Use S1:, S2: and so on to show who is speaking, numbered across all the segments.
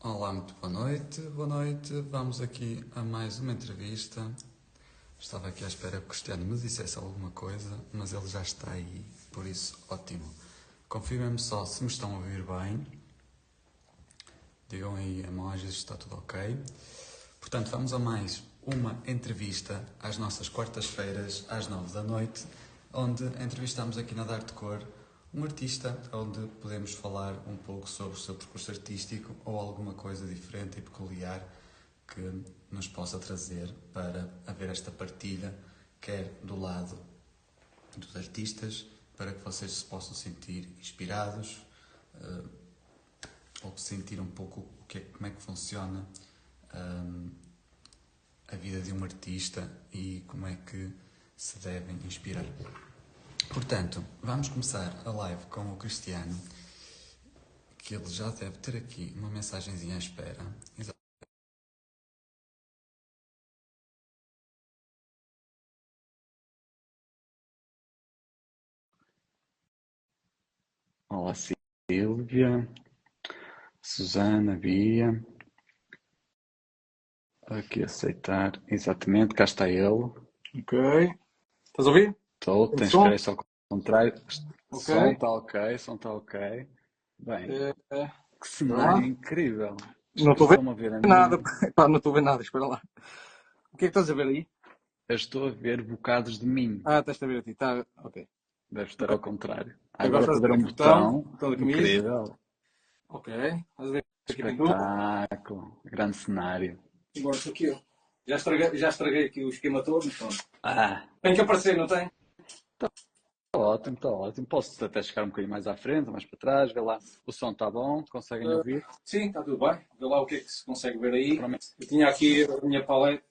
S1: Olá, muito boa noite. Boa noite. Vamos aqui a mais uma entrevista. Estava aqui à espera que o Cristiano me dissesse alguma coisa, mas ele já está aí, por isso, ótimo. Confirmem-me só se me estão a ouvir bem. Digam aí emojis, está tudo ok. Portanto, vamos a mais uma entrevista às nossas quartas-feiras, às 9 da noite, onde entrevistamos aqui na Darte Cor um artista, onde podemos falar um pouco sobre o seu percurso artístico ou alguma coisa diferente e peculiar que nos possa trazer para haver esta partilha, quer do lado dos artistas, para que vocês se possam sentir inspirados, ou sentir um pouco como é que funciona a vida de um artista e como é que se devem inspirar. Portanto, vamos começar a live com o Cristiano, que ele já deve ter aqui uma mensagenzinha à espera. Olá, Silvia, Susana, Bia. Aqui aceitar, exatamente, cá está ele.
S2: Ok. Estás a ouvir?
S1: Estou, tens
S2: som?
S1: que ir só ao contrário.
S2: Ok.
S1: Som está ok. Bem,
S2: É,
S1: que
S2: espera lá.
S1: cenário incrível.
S2: Não estou a ver
S1: Estão a ver a
S2: nada.
S1: mim.
S2: Pá, não estou a ver nada, espera lá. O que é que estás a ver aí?
S1: Eu estou a ver bocados de mim.
S2: Ah, estás a ver a ti. Tá, ok.
S1: Deve estar ao contrário.
S2: Agora
S1: Agora
S2: estás
S1: estou
S2: a
S1: a ver
S2: ver
S1: um
S2: aqui
S1: botão
S2: o botão da camisa.
S1: incrível.
S2: Ok. Estás a ver aqui tem tudo.
S1: Espetáculo. Grande cenário.
S2: Agora estou aqui eu. Já estraguei aqui o esquema todo, mas pronto.
S1: Ah,
S2: Tem que aparecer, não tem?
S1: está ótimo, está ótimo. Posso até chegar um bocadinho mais à frente, mais para trás, ver lá. O som está bom, conseguem ouvir?
S2: Sim, está tudo bem. Vê lá o que é que se consegue ver aí.
S1: Para mim,
S2: Eu tinha aqui a minha palete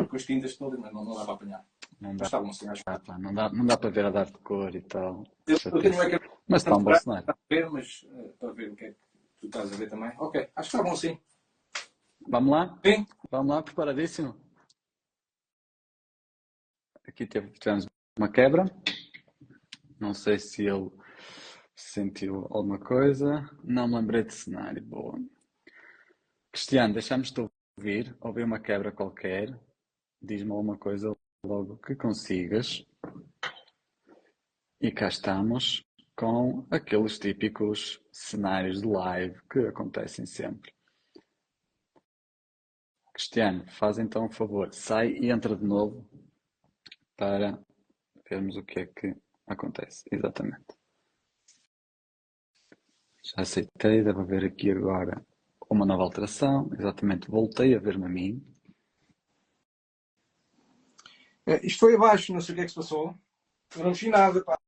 S2: com as tintas todas, mas não dá para apanhar.
S1: não
S2: Mas
S1: dá,
S2: está bom, sim, acho que.
S1: pá, não dá para ver a dar de cor e tal.
S2: Eu tenho uma
S1: Chatice.
S2: câmera
S1: Mas está um bom cenário.
S2: para ver, mas para ver o que é que tu estás a ver também. Ok, acho que está bom sim.
S1: Vamos lá?
S2: Sim?
S1: Vamos lá, preparadíssimo? Aqui tivemos uma quebra. Não sei se ele sentiu alguma coisa. Não me lembrei de cenário. Boa. Cristiano, deixamos-te ouvir. Ouvi uma quebra qualquer. Diz-me alguma coisa logo que consigas. E cá estamos com aqueles típicos cenários de live que acontecem sempre. Cristiano, faz então um favor, sai e entra de novo para vermos o que é que acontece. Exatamente. Já aceitei, deve haver aqui agora uma nova alteração. Exatamente, voltei a ver-me a mim.
S2: Isto foi abaixo, não sei o que é que se passou. Eu não mexi nada, pá.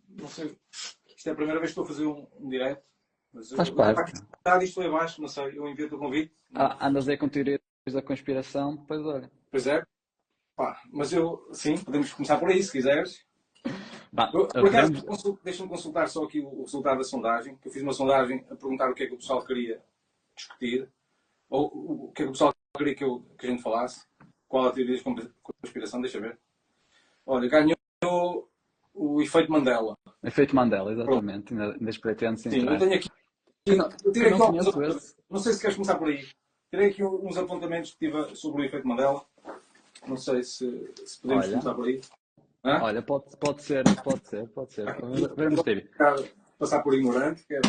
S2: Não sei. Isto é a primeira vez que estou a fazer um direto. Mas
S1: Faz
S2: eu
S1: parte.
S2: isto foi abaixo, não sei. Eu envio o convite.
S1: Andas aí com teorias da conspiração, pois olha.
S2: Pois é. Pá, mas eu, sim, podemos começar por aí, se quiseres. Por acaso,
S1: Podemos...
S2: deixa-me consultar só aqui o resultado da sondagem. Que eu fiz uma sondagem a perguntar o que é que o pessoal queria discutir. Ou o que é que o pessoal queria que a gente falasse. Qual a teoria da conspiração? Deixa eu ver. Olha, ganhou o efeito Mandela.
S1: Efeito Mandela,
S2: Pronto.
S1: exatamente. Ainda espreitei antes de
S2: Sim, eu
S1: entrar.
S2: tenho aqui. Eu
S1: Que
S2: tirei
S1: não
S2: aqui alguns
S1: conheço
S2: apontamentos.
S1: esse.
S2: Não sei se queres começar por aí. Tirei aqui uns apontamentos que tive sobre o efeito Mandela. Não sei se podemos
S1: Olha,
S2: começar por aí. Hã?
S1: olha, pode ser. Veremos ter.
S2: Passar por ignorante, que é,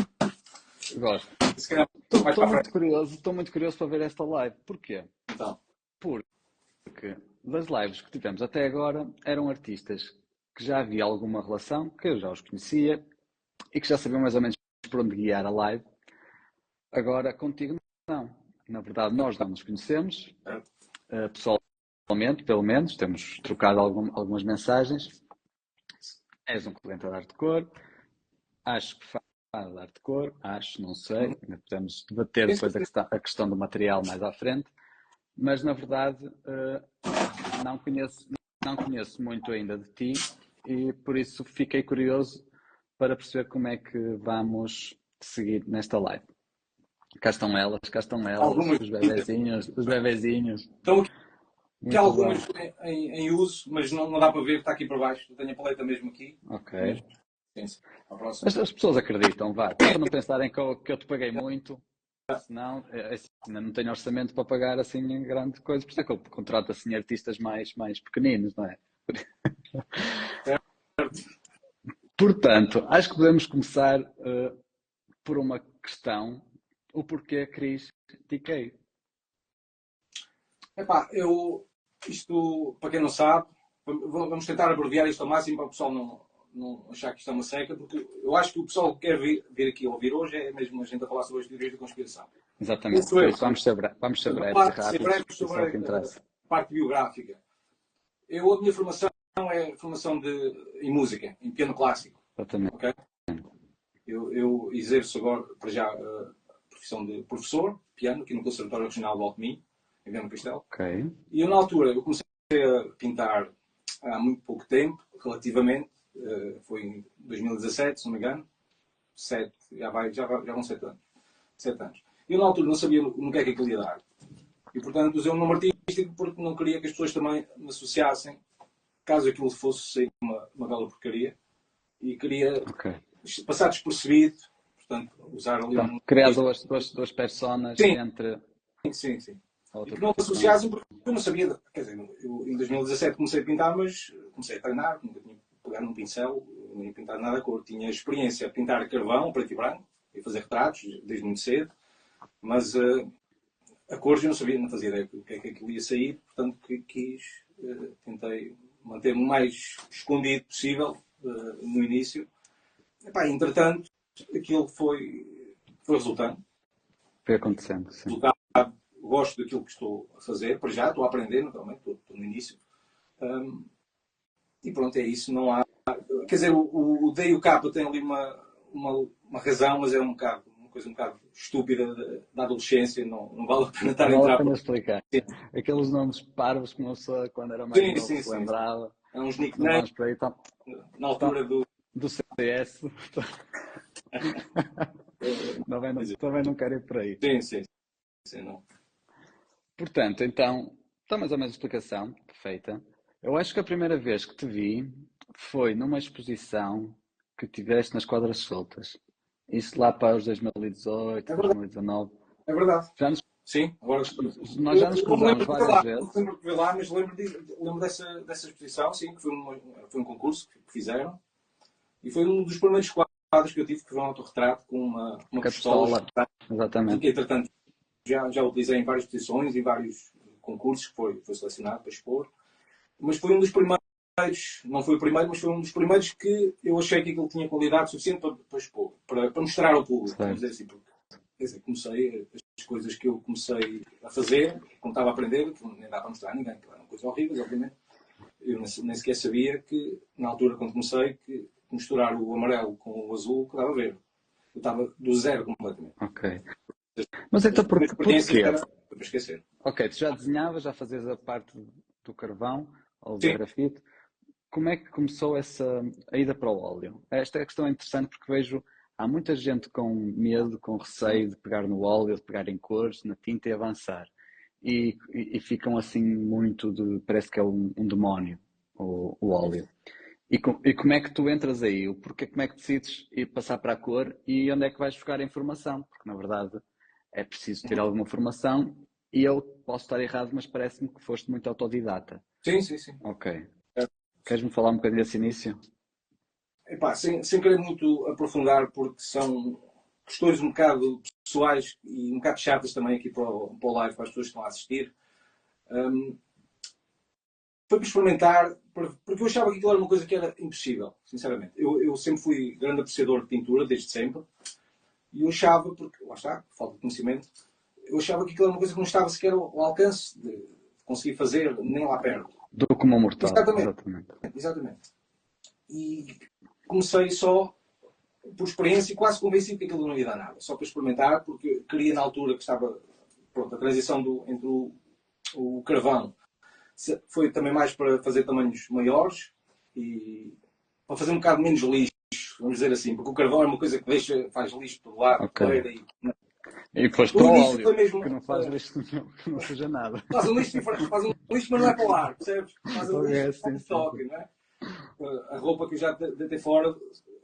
S1: Gosto.
S2: se calhar mais para a frente.
S1: Estou muito curioso para ver esta live. Porquê?
S2: Então,
S1: Porque das lives que tivemos até agora eram artistas que já havia alguma relação, que eu já os conhecia e que já sabiam mais ou menos por onde guiar a live. Agora contigo não. Na verdade, nós não nos conhecemos, pessoalmente, pelo menos, temos trocado algumas mensagens. És um cliente da Arte de Cor, acho que faz da Arte de Cor, não sei, ainda podemos debater depois a questão do material mais à frente, mas na verdade não conheço muito ainda de ti e por isso fiquei curioso para perceber como é que vamos seguir nesta live. Cá estão elas,
S2: algumas.
S1: os bebezinhos.
S2: Estão aqui
S1: Muito
S2: algumas
S1: bem.
S2: em uso, mas não dá para ver, está aqui para baixo. Eu tenho a paleta mesmo aqui.
S1: Ok.
S2: Mas, sim, à próxima.
S1: As pessoas acreditam, vá. Para não pensarem que eu te paguei muito,
S3: senão assim, ainda não tenho orçamento para pagar assim em grande coisa, por isso é que eu contrato assim artistas mais pequeninos, não é? Portanto, acho que podemos começar por uma questão, o porquê Cris TK.
S2: Epá, isto, para quem não sabe, vamos tentar abreviar isto ao máximo para o pessoal não achar que isto é uma seca, porque eu acho que o pessoal que quer vir aqui ouvir hoje é mesmo a gente a falar sobre as teorias da conspiração.
S3: Exatamente,
S2: Isso é,
S3: vamos ser breves e
S2: ser
S3: rápidos,
S2: breve
S3: isso é o
S2: sobre
S3: que interessa.
S2: a parte biográfica. A minha formação é formação em música, em piano clássico.
S3: Exatamente.
S2: Okay? Eu exerço agora, para já, a profissão de professor de piano aqui no Conservatório Regional de Alcominho, em Viana do Castelo.
S3: Ok.
S2: E eu, na altura, eu comecei a pintar há muito pouco tempo, relativamente, foi em 2017, se não me engano, já vão 7 anos. 7 anos. Eu, na altura, não sabia no que é que aquilo ia dar. E, portanto, usei um nome artístico porque não queria que as pessoas também me associassem, caso aquilo fosse sair uma bela porcaria. E queria passar despercebido, portanto, usar ali
S3: então, criar duas personas entre...
S2: Sim. E que não me associassem porque eu não sabia, quer dizer, eu em 2017 comecei a pintar, mas comecei a treinar, nunca tinha pegado num pincel, não ia pintar nada a cor. Tinha experiência a pintar a carvão, preto e branco, e fazer retratos, desde muito cedo, mas a cores eu não sabia, não fazia ideia do que é que aquilo ia sair, portanto tentei manter-me o mais escondido possível no início. Epá, entretanto, aquilo foi resultando.
S3: Foi acontecendo, sim.
S2: Gosto daquilo que estou a fazer, para já, estou a aprender, naturalmente, estou no início. E pronto, é isso, não há... Quer dizer, o D e o K tem ali uma razão, mas é uma coisa um bocado estúpida da adolescência, não vale a pena estar a entrar...
S3: Não vale a pena explicar. Sim. Aqueles nomes parvos que uma pessoa, quando era mais novo, se lembrava.
S2: É uns nicknames,
S3: então,
S2: na altura do
S3: CS. Também não quero ir por aí.
S2: Sim, não.
S3: Portanto, então, está mais ou menos a explicação, perfeita. Eu acho que a primeira vez que te vi foi numa exposição que tiveste nas Quadras Soltas. Isso lá para os 2018, 2019.
S2: É verdade. Sim, agora
S3: nós já nos cruzamos várias vezes.
S2: Não lembro de ver lá, mas lembro dessa exposição, sim, que foi um concurso que fizeram. E foi um dos primeiros quadros que eu tive, que foi um autorretrato com uma pistola.
S3: Exatamente.
S2: Que, entretanto, já utilizei em várias posições e vários concursos que foi selecionado para expor. Mas foi um dos primeiros, não foi o primeiro, mas foi um dos primeiros que eu achei que aquilo tinha qualidade suficiente para expor, para mostrar ao público. Vamos dizer assim, porque, quer dizer, comecei as coisas que eu comecei a fazer, como estava a aprender, que nem dá para mostrar a ninguém, que eram coisas horríveis, obviamente. Eu nem sequer sabia que, na altura, quando comecei, que misturar o amarelo com o azul que dava verde. Eu estava do zero completamente.
S3: Ok. Mas então porquê?
S2: Para esquecer.
S3: Ok, tu já desenhavas, já fazias a parte do carvão ou do grafite. Como é que começou a ida para o óleo? Esta questão é interessante porque vejo há muita gente com medo, com receio de pegar no óleo, de pegar em cores, na tinta e avançar. E ficam assim muito parece que é um demónio o óleo. E como é que tu entras aí? Como é que decides ir passar para a cor e onde é que vais buscar a informação? Porque na verdade é preciso ter alguma formação e eu posso estar errado, mas parece-me que foste muito autodidata.
S2: Sim.
S3: Ok. Queres-me falar um bocadinho desse início?
S2: Epá, sem querer muito aprofundar, porque são questões um bocado pessoais e um bocado chatas também aqui para o live, para as pessoas que estão a assistir. Foi para experimentar, porque eu achava que aquilo era uma coisa que era impossível, sinceramente. Eu sempre fui grande apreciador de pintura, desde sempre, e eu achava, porque, lá está, falta de conhecimento, eu achava que aquilo era uma coisa que não estava sequer ao alcance de conseguir fazer, nem lá perto.
S3: Do comum mortal.
S2: Exatamente. E comecei só por experiência e quase convencido que aquilo não ia dar nada, só para experimentar, porque queria na altura que estava, pronto, a transição entre o carvão foi também mais para fazer tamanhos maiores e para fazer um bocado menos lixo, vamos dizer assim, porque o carvão é uma coisa que faz lixo por lado,
S3: e depois para o óleo, mesmo, que não faz lixo nenhum, que não suja nada.
S2: Faz um lixo, mas não é para o ar, percebes? Faz um lixo para o toque, não é? A roupa que eu já deitei fora,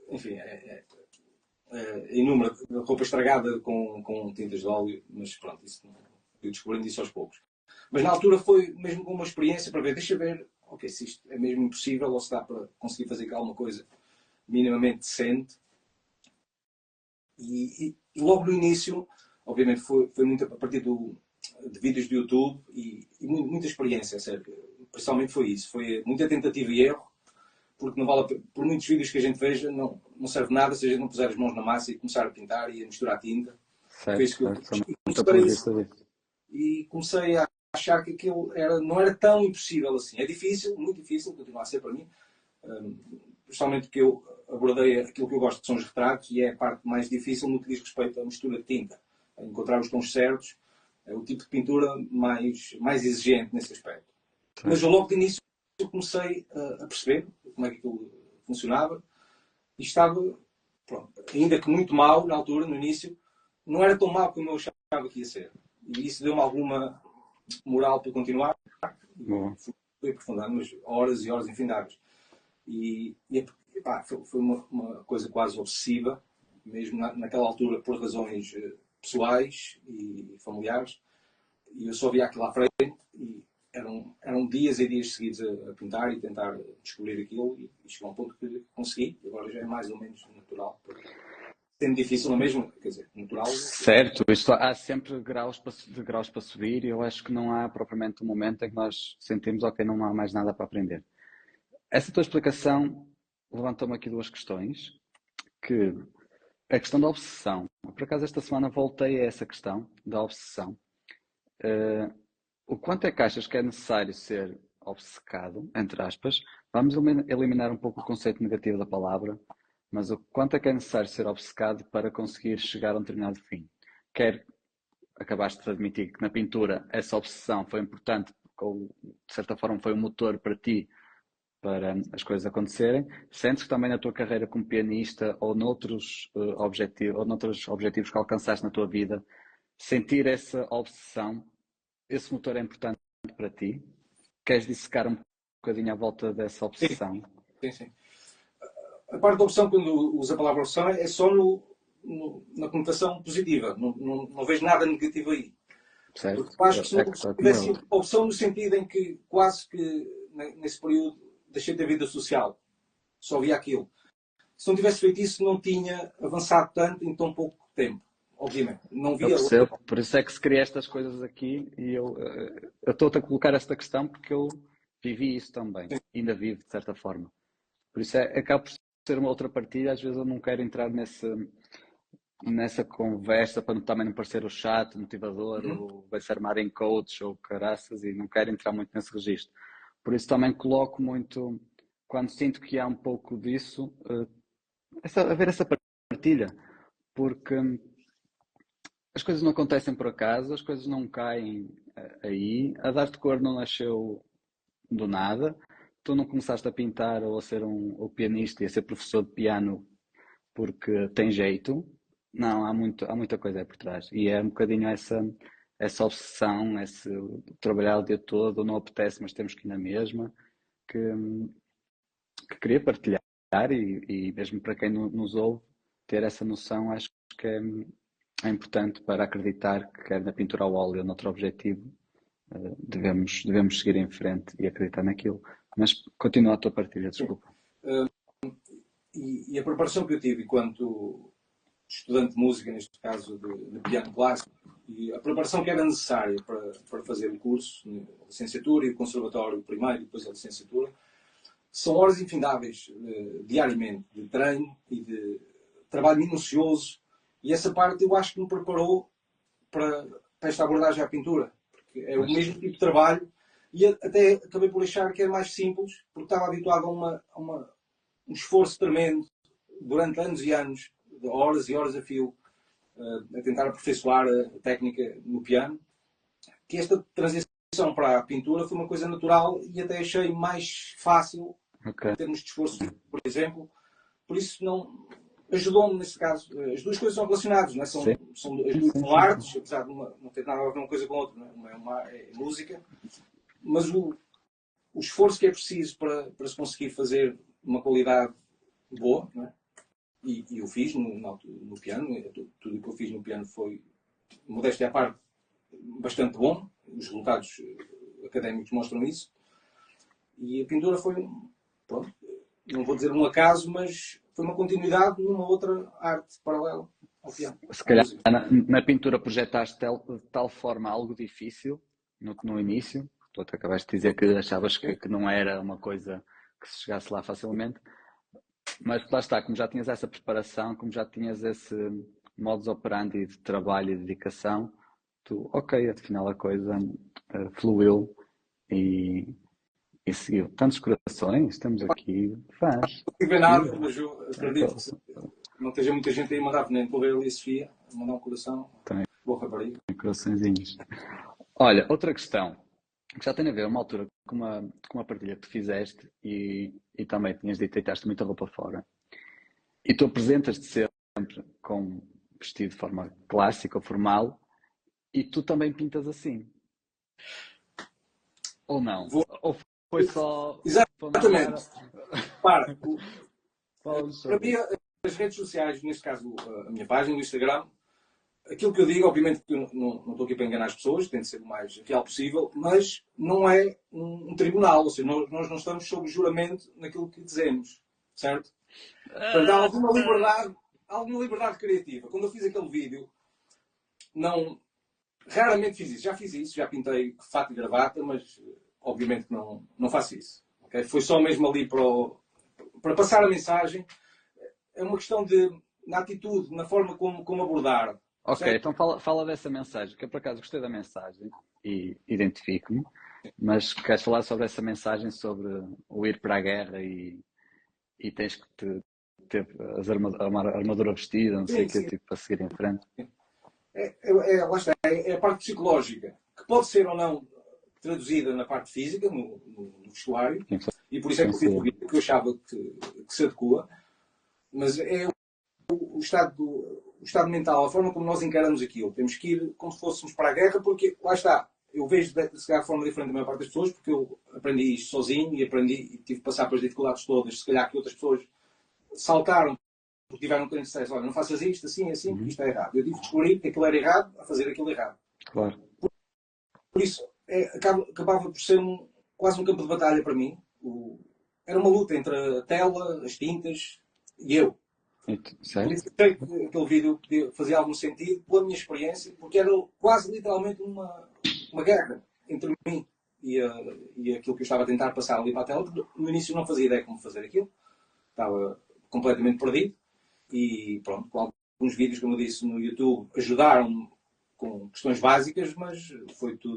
S2: enfim, inúmera roupa estragada com tintas de óleo, mas pronto, isso não, eu descobrindo isso aos poucos. Mas na altura foi mesmo como uma experiência para ver, deixa ver, ok, se isto é mesmo impossível ou se dá para conseguir fazer alguma coisa minimamente decente. E logo no início, obviamente, foi muito a partir de vídeos do YouTube e muita experiência, sério. Principalmente foi isso. Foi muita tentativa e erro, porque não vale por muitos vídeos que a gente veja, não serve de nada se a gente não puser as mãos na massa e começar a pintar e a misturar tinta. Foi isso que eu e comecei a achar que aquilo não era tão impossível assim. É difícil, muito difícil, continua a ser para mim. Principalmente porque eu abordei aquilo que eu gosto, que são os retratos, e é a parte mais difícil no que diz respeito à mistura de tinta. Encontrar os tons certos, é o tipo de pintura mais exigente nesse aspecto. Sim. Mas eu logo de início eu comecei a perceber como é que aquilo funcionava e estava, pronto, ainda que muito mal na altura, no início, não era tão mal como eu achava que ia ser. E isso deu-me alguma moral para continuar. Fui aprofundando, mas horas e horas infindáveis. E foi uma coisa quase obsessiva, mesmo naquela altura, por razões pessoais e familiares. E eu só via aquilo à frente e eram dias e dias seguidos a pintar e tentar descobrir aquilo e chegou a um ponto que consegui. E agora já é mais ou menos natural. Sendo difícil não mesmo, quer dizer, natural.
S3: Certo, isto há sempre degraus para subir e eu acho que não há propriamente um momento em que nós sentimos, ok, não há mais nada para aprender. Essa tua explicação levantou-me aqui duas questões, que a questão da obsessão. Por acaso esta semana voltei a essa questão da obsessão. O quanto é que achas que é necessário ser obcecado, entre aspas? Vamos eliminar um pouco o conceito negativo da palavra, mas o quanto é que é necessário ser obcecado para conseguir chegar a um determinado fim? Acabaste de admitir que na pintura essa obsessão foi importante, ou de certa forma foi um motor para ti, para as coisas acontecerem. Sentes que também na tua carreira como pianista ou noutros objetivos que alcançaste na tua vida, sentir essa obsessão, esse motor é importante para ti? Queres dissecar um bocadinho à volta dessa obsessão?
S2: Sim. A parte da opção, quando usa a palavra opção, é só na conotação positiva. Não vejo nada negativo aí.
S3: Certo.
S2: Porque acho que se não tivesse opção no sentido em que quase que nesse período deixei de ter vida social. Só via aquilo. Se não tivesse feito isso, não tinha avançado tanto em tão pouco tempo. Obviamente. Não via.
S3: Eu percebo. Por isso é que se cria estas coisas aqui e eu estou-te a colocar esta questão porque eu vivi isso também. Sim. Ainda vivo, de certa forma. Por isso acaba por ser uma outra partilha. Às vezes eu não quero entrar nessa conversa para também não parecer o chato, motivador, ou vai se armar em coach ou caraças, e não quero entrar muito nesse registro. Por isso também coloco muito, quando sinto que há um pouco disso, haver essa partilha, porque as coisas não acontecem por acaso, as coisas não caem aí. A Dar-te Cor não nasceu do nada. Tu não começaste a pintar ou a ser o pianista e a ser professor de piano porque tem jeito. Não, há muita coisa aí por trás. E é um bocadinho essa obsessão, esse trabalhar o dia todo, não apetece, mas temos que ir na mesma, que queria partilhar e mesmo para quem nos ouve, ter essa noção, acho que é importante para acreditar que quer na pintura ao óleo ou noutro objetivo, devemos seguir em frente e acreditar naquilo. Mas continua a tua partilha, desculpa.
S2: E a preparação que eu tive enquanto estudante de música, neste caso de piano clássico, e a preparação que era necessária para fazer o curso, a licenciatura e o conservatório primeiro e depois a licenciatura, são horas infindáveis diariamente de treino e de trabalho minucioso, e essa parte eu acho que me preparou para esta abordagem à pintura, porque é o mesmo tipo de trabalho, e até acabei por achar que era mais simples, porque estava habituado a um esforço tremendo durante anos e anos, de horas e horas a fio, a tentar aperfeiçoar a técnica no piano, que esta transição para a pintura foi uma coisa natural e até achei mais fácil em termos de esforço, por exemplo. Por isso ajudou-me nesse caso. As duas coisas são relacionadas, não é? São artes, apesar de não ter nada a ver uma coisa com a outra. Não é? É música, mas o esforço que é preciso para se conseguir fazer uma qualidade boa, não é? E eu fiz no piano. Tudo o que eu fiz no piano foi, modéstia à parte, bastante bom. Os resultados académicos mostram isso. E a pintura foi, pronto, não vou dizer um acaso, mas foi uma continuidade numa outra arte paralela ao piano.
S3: Se calhar na pintura projetaste de tal forma algo difícil no início. Tu até acabaste de dizer que achavas que não era uma coisa que se chegasse lá facilmente. Mas lá está, como já tinhas essa preparação, como já tinhas esse modus operandi de trabalho e dedicação, tu, ok, afinal a coisa fluiu e seguiu. Tantos corações, estamos aqui, fãs.
S2: Não tive nada, mas eu acredito que não esteja muita gente aí a mandar veneno. Vou ver ali a Sofia, a mandar um coração.
S3: Tem
S2: Boa rapariga.
S3: coraçõezinhos. Olha, outra questão, que já tem a ver uma altura com uma partilha que tu fizeste e também tinhas dito que deitaste muita roupa fora. E tu apresentas-te sempre com vestido de forma clássica ou formal e tu também pintas assim. Ou não? Ou foi só...
S2: Exatamente. Para,
S3: Fala-nos
S2: para
S3: sobre
S2: mim,
S3: isso.
S2: as redes sociais, neste caso a minha página, o Instagram, aquilo que eu digo, obviamente que eu não estou aqui para enganar as pessoas, tem de ser o mais real possível, mas não é um tribunal, ou seja, nós não estamos sob juramento naquilo que dizemos, certo? Portanto, há alguma liberdade criativa. Quando eu fiz aquele vídeo, raramente fiz isso. Já fiz isso, já pintei fato e gravata, mas obviamente que não faço isso. Okay? Foi só mesmo ali para passar a mensagem. É uma questão na atitude, na forma como abordar.
S3: Ok,
S2: Certo?
S3: então fala dessa mensagem, que eu por acaso gostei da mensagem e identifico-me, mas queres falar sobre essa mensagem, sobre o ir para a guerra e tens que ter a armadura vestida, não sei o que, tipo, para seguir em frente.
S2: Lá está, é a parte psicológica, que pode ser ou não traduzida na parte física, no vestuário, e por isso é que eu fiz o vídeo, que eu achava que se adequa, mas é o estado mental, a forma como nós encaramos aquilo. Temos que ir como se fôssemos para a guerra, porque, lá está, eu vejo se calhar de forma diferente da maior parte das pessoas, porque eu aprendi isto sozinho e tive que passar pelas dificuldades todas, se calhar que outras pessoas saltaram porque tiveram um sucesso. Olha, não faças isto, assim, porque isto é errado. Eu tive que descobrir que aquilo era errado, a fazer aquilo errado.
S3: Claro.
S2: Por isso, acabava por ser quase um campo de batalha para mim. Era uma luta entre a tela, as tintas e eu.
S3: Sério?
S2: Por isso sei que aquele vídeo fazia algum sentido pela minha experiência, porque era quase literalmente uma guerra entre mim e aquilo que eu estava a tentar passar ali para a tela. No início não fazia ideia como fazer aquilo. Estava completamente perdido. E pronto, com alguns vídeos, como eu disse, no YouTube, ajudaram-me com questões básicas, mas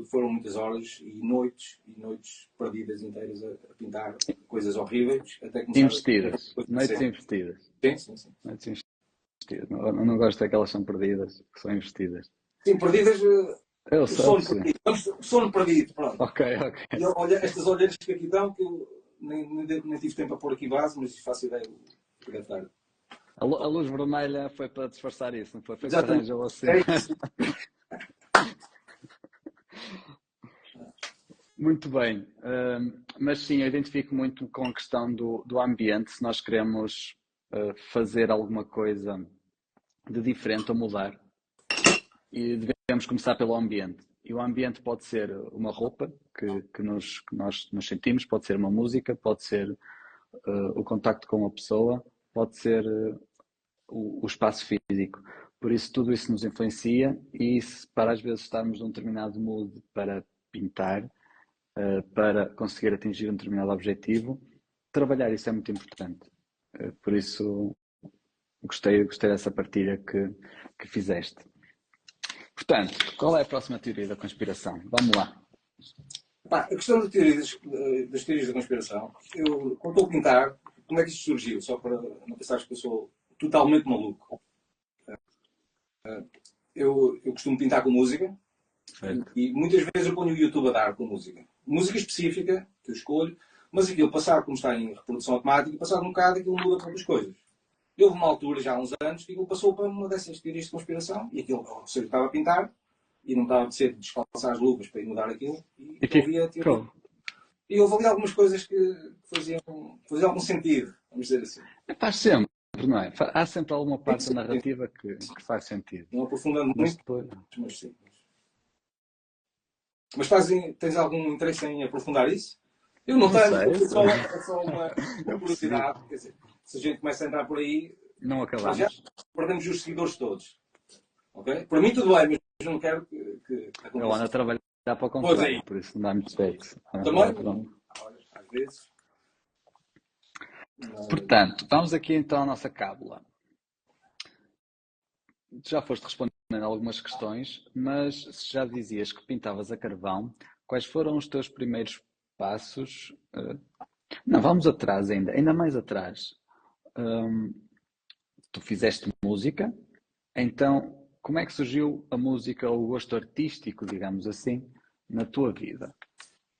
S2: foram muitas horas e noites perdidas inteiras a pintar coisas horríveis, até começar
S3: investidas. Noites investidas.
S2: Sim.
S3: Noites investidas. Não gosto daquelas que são perdidas, que são investidas.
S2: Sim, perdidas.
S3: Eu
S2: sono
S3: sei.
S2: perdido. Sono perdido, pronto.
S3: Ok.
S2: E olha, estas olheiras que aqui estão, que eu nem tive tempo a pôr aqui base, mas faço ideia que deve estar.
S3: A luz vermelha foi para disfarçar isso, não foi? Foi que
S2: Exatamente.
S3: arranjou assim. Muito bem. Mas sim, eu identifico muito com a questão do ambiente. Se nós queremos fazer alguma coisa de diferente ou mudar, e devemos começar pelo ambiente. E o ambiente pode ser uma roupa que nós nos sentimos, pode ser uma música, pode ser o contacto com a pessoa, pode ser o espaço físico. Por isso, tudo isso nos influencia e para às vezes estarmos num determinado mood para pintar, para conseguir atingir um determinado objetivo, trabalhar isso é muito importante. Por isso, gostei dessa partilha que fizeste. Portanto, qual é a próxima teoria da conspiração? Vamos lá.
S2: A questão das teorias da conspiração, eu, quando estou a pintar, como é que isto surgiu? Só para não pensares que eu sou totalmente maluco. Eu costumo pintar com música. E muitas vezes eu ponho o YouTube a dar com música. Música específica, que eu escolho, mas aquilo passar, como está em reprodução automática, passar um bocado aquilo muda para outras coisas. Houve uma altura, já há uns anos, que aquilo passou para uma dessas teorias de conspiração e aquilo, ou seja, eu estava a pintar e não estava a ser de descalçar as luvas para ir mudar aquilo e ouvia a teoria. E houve ali algumas coisas que faziam algum sentido, vamos dizer assim.
S3: Faz sempre. não é? Há sempre alguma parte da narrativa que faz sentido.
S2: Não aprofundando
S3: Mas
S2: muito,
S3: depois...
S2: mas sim. Mas tens algum interesse em aprofundar isso? Eu não tenho,
S3: sei.
S2: é só uma
S3: Eu
S2: curiosidade. Quer dizer, se a gente começa a entrar por aí,
S3: não
S2: nós já
S3: acabamos.
S2: perdemos os seguidores todos. Ok? Para mim tudo bem, mas eu não quero que
S3: Eu ando
S2: aconteça.
S3: a trabalhar para o
S2: Pois é.
S3: contrário, por isso não dá muito jeito.
S2: Também,
S3: Pronto.
S2: às vezes. Mas...
S3: Portanto, vamos aqui então à nossa cábula. Já foste respondendo algumas questões, mas se já dizias que pintavas a carvão, quais foram os teus primeiros passos? Não, vamos atrás ainda mais atrás. Tu fizeste música, então como é que surgiu a música ou o gosto artístico, digamos assim, na tua vida?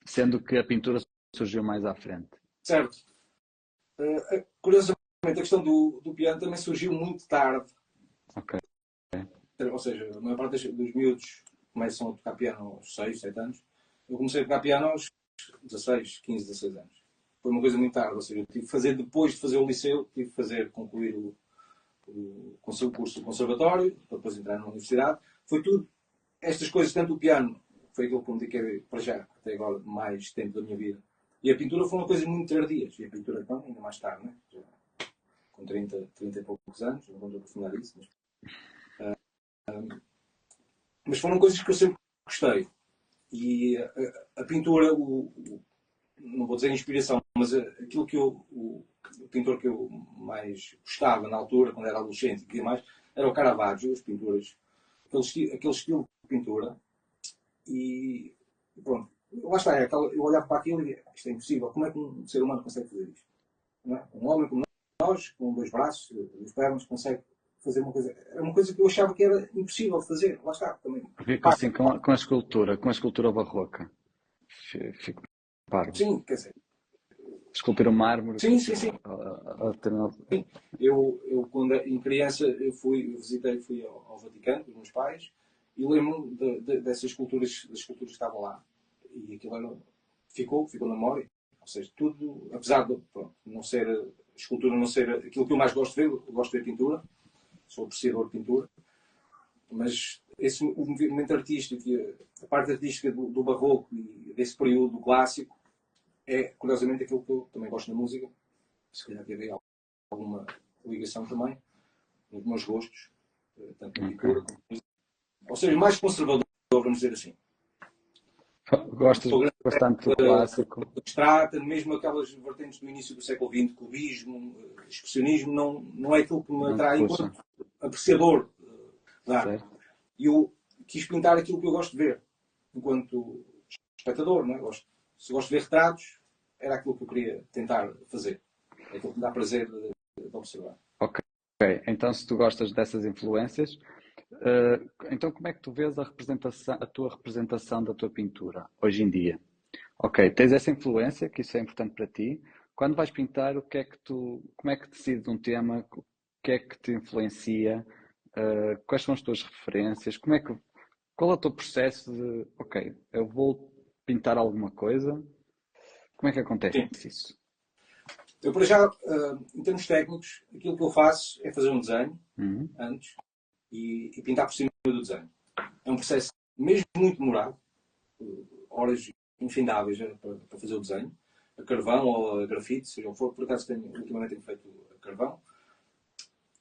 S3: Sendo que a pintura surgiu mais à frente.
S2: Certo. Curiosamente, a questão do piano também surgiu muito tarde.
S3: Ok.
S2: Ou seja, a maior parte dos miúdos começam a tocar piano aos 6, 7 anos. Eu comecei a tocar piano aos 16, 15, 16 anos. Foi uma coisa muito tarde. Ou seja, eu tive que fazer, depois de fazer o liceu, tive que fazer, concluir o curso do conservatório, para depois entrar na universidade. Foi tudo, estas coisas, tanto o piano, foi aquilo que me dediquei para já, até agora, mais tempo da minha vida. E a pintura foi uma coisa muito tardias. E a pintura, então, ainda mais tarde, né? Já, com 30 e poucos anos, não vou aprofundar isso, mas foram coisas que eu sempre gostei. E a pintura, não vou dizer inspiração, mas aquilo que o pintor que eu mais gostava na altura, quando era adolescente e mais, era o Caravaggio, as pinturas, aquele estilo de pintura. E pronto, lá está, eu olhava para aquilo e dizia, isto é impossível, como é que um ser humano consegue fazer isto? Não é? Um homem como nós, com 2 braços, 2 pernas, consegue fazer uma coisa. Era uma coisa que eu achava que era impossível de fazer. Lá está, também.
S3: Fico assim com a escultura barroca. Fico parvo.
S2: Sim, quer dizer.
S3: Esculpir o mármore.
S2: Sim, sim, sim. Sim. Eu quando em criança, fui ao Vaticano com os meus pais e lembro-me dessas esculturas, das esculturas que estavam lá. E aquilo ficou na memória. Ou seja, tudo, apesar de não ser, a escultura não ser aquilo que eu mais gosto de ver, eu gosto de ver pintura, sou apreciador de pintura, mas o movimento artístico, a parte artística do barroco e desse período clássico, é curiosamente aquilo que eu também gosto na música, se calhar teve alguma ligação também, nos meus gostos, tanto na pintura como na música. Ou seja, mais conservador, vamos dizer assim.
S3: Gostas bastante do clássico.
S2: Abstrata, mesmo aquelas vertentes do início do século XX, cubismo, expressionismo, não é aquilo que me atrai enquanto apreciador da arte. E eu quis pintar aquilo que eu gosto de ver, enquanto espectador, não é? Se gosto de ver retratos, era aquilo que eu queria tentar fazer. É aquilo que me dá prazer de observar.
S3: Ok, então se tu gostas dessas influências, então como é que tu vês a tua representação da tua pintura hoje em dia? Ok, tens essa influência, que isso é importante para ti. Quando vais pintar, como é que decides um tema? O que é que te influencia? Quais são as tuas referências? Qual é o teu processo de, ok, eu vou pintar alguma coisa? Como é que acontece isso?
S2: Eu, para já, em termos técnicos, aquilo que eu faço é fazer um desenho antes e pintar por cima do desenho. É um processo mesmo muito demorado, horas infindáveis para fazer o desenho, a carvão ou a grafite, seja o que for. Por acaso, ultimamente tenho feito a carvão